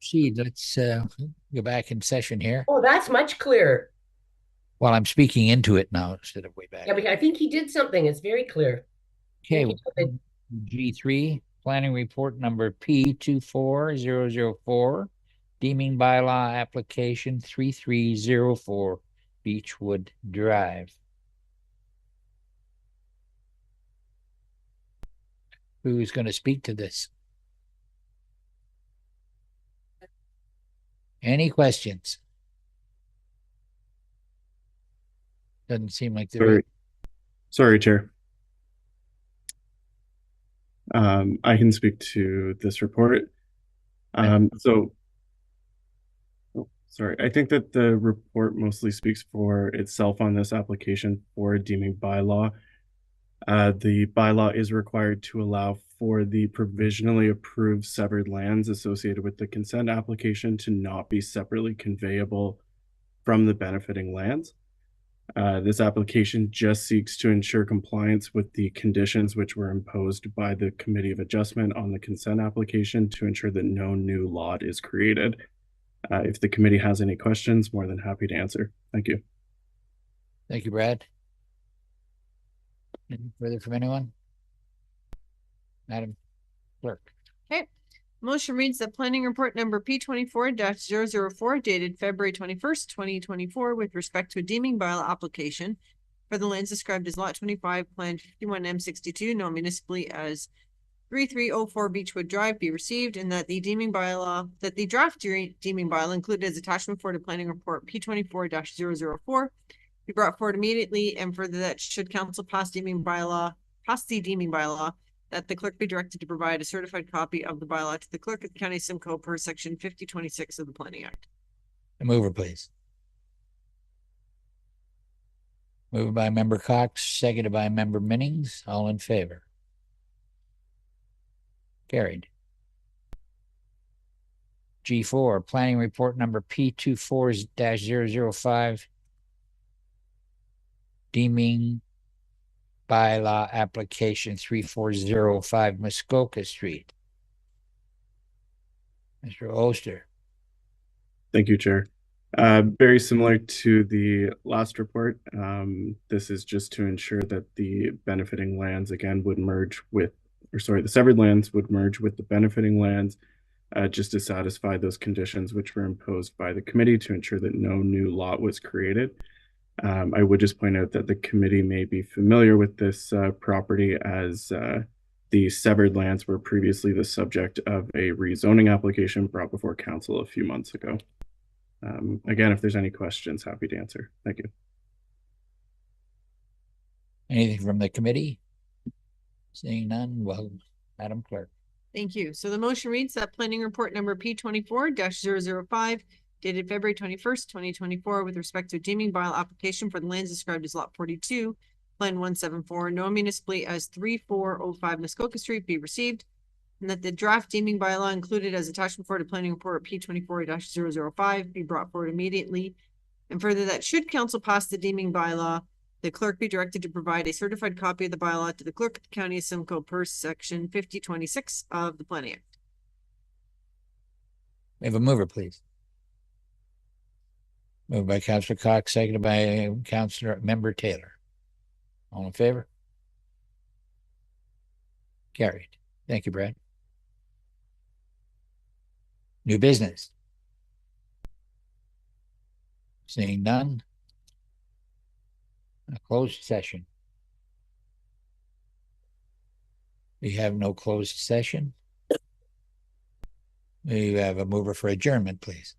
proceed. Let's go back in session here. Oh, that's much clearer. Well, I'm speaking into it now instead of way back. Yeah, but I think he did something. It's very clear. Okay, Thank you. G3, planning report number P24004, deeming bylaw application 3304, Beechwood Drive. Who's going to speak to this? Any questions? Doesn't seem like there is. Sorry, Chair. I can speak to this report. Sorry, I think that the report mostly speaks for itself on this application for a deeming bylaw. The bylaw is required to allow for the provisionally approved severed lands associated with the consent application to not be separately conveyable from the benefiting lands. This application just seeks to ensure compliance with the conditions which were imposed by the Committee of Adjustment on the consent application to ensure that no new lot is created. If the committee has any questions, more than happy to answer. Thank you. Thank you, Brad. Any further from anyone? Madam Clerk. Okay. Motion reads the planning report number P24-004 dated February 21st, 2024 with respect to a deeming bylaw application for the lands described as Lot 25, Plan 51M62, known municipally as 3304 Beechwood Drive be received, and that the draft deeming bylaw included as attachment 4 to planning report P24-004 be brought forward immediately, and further that should council pass the deeming bylaw, that the clerk be directed to provide a certified copy of the bylaw to the clerk of the county Simcoe per section 5026 of the Planning Act. A mover, please. Moved by member Cox, seconded by member Minnings. All in favor? Carried. G4, planning report number P24-005, deeming bylaw application 3405 Muskoka Street. Mr. Oster. Thank you, Chair. Very similar to the last report. This is just to ensure that the benefiting lands again would merge with, the severed lands would merge with the benefiting lands, just to satisfy those conditions which were imposed by the committee to ensure that no new lot was created. I would just point out that the committee may be familiar with this property as the severed lands were previously the subject of a rezoning application brought before council a few months ago. Again, if there's any questions, happy to answer. Thank you. Anything from the committee? Seeing none, well, Madam Clerk. Thank you. So the motion reads that planning report number P24-005 dated February 21st, 2024 with respect to a deeming bylaw application for the lands described as Lot 42, Plan 174, known municipally as 3405 Muskoka Street be received, and that the draft deeming bylaw included as attachment 4 to planning report P24-005 be brought forward immediately, and further that should council pass the deeming bylaw, the clerk be directed to provide a certified copy of the bylaw to the clerk of the county of Simcoe per section 5026 of the Planning Act. We have a mover, please. Moved by Councillor Cox, seconded by Councillor Member Taylor. All in favor? Carried. Thank you, Brad. New business. Seeing none. A closed session. We have no closed session. We have a mover for adjournment, please.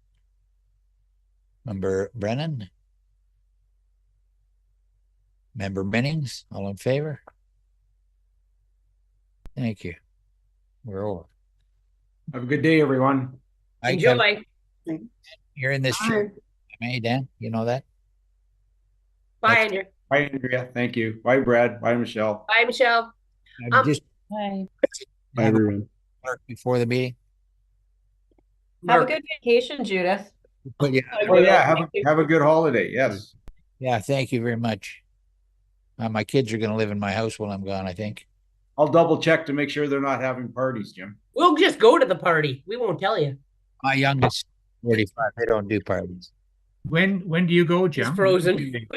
Member Brennan. Member Minnings, all in favor? Thank you. We're over. Have a good day, everyone. Enjoy. You're in this chair. Hey, Dan, you know that? Bye, Andrew. Bye, Andrea. Thank you. Bye, Brad. Bye, Michelle. Bye, Michelle. Bye, everyone. Before the meeting. Have a good vacation, Judith. But yeah. Oh, yeah. Have a good holiday. Yes. Yeah. Thank you very much. My kids are going to live in my house while I'm gone, I think. I'll double check to make sure they're not having parties, Jim. We'll just go to the party. We won't tell you. My youngest 45. They don't do parties. When do you go, Jim? It's frozen.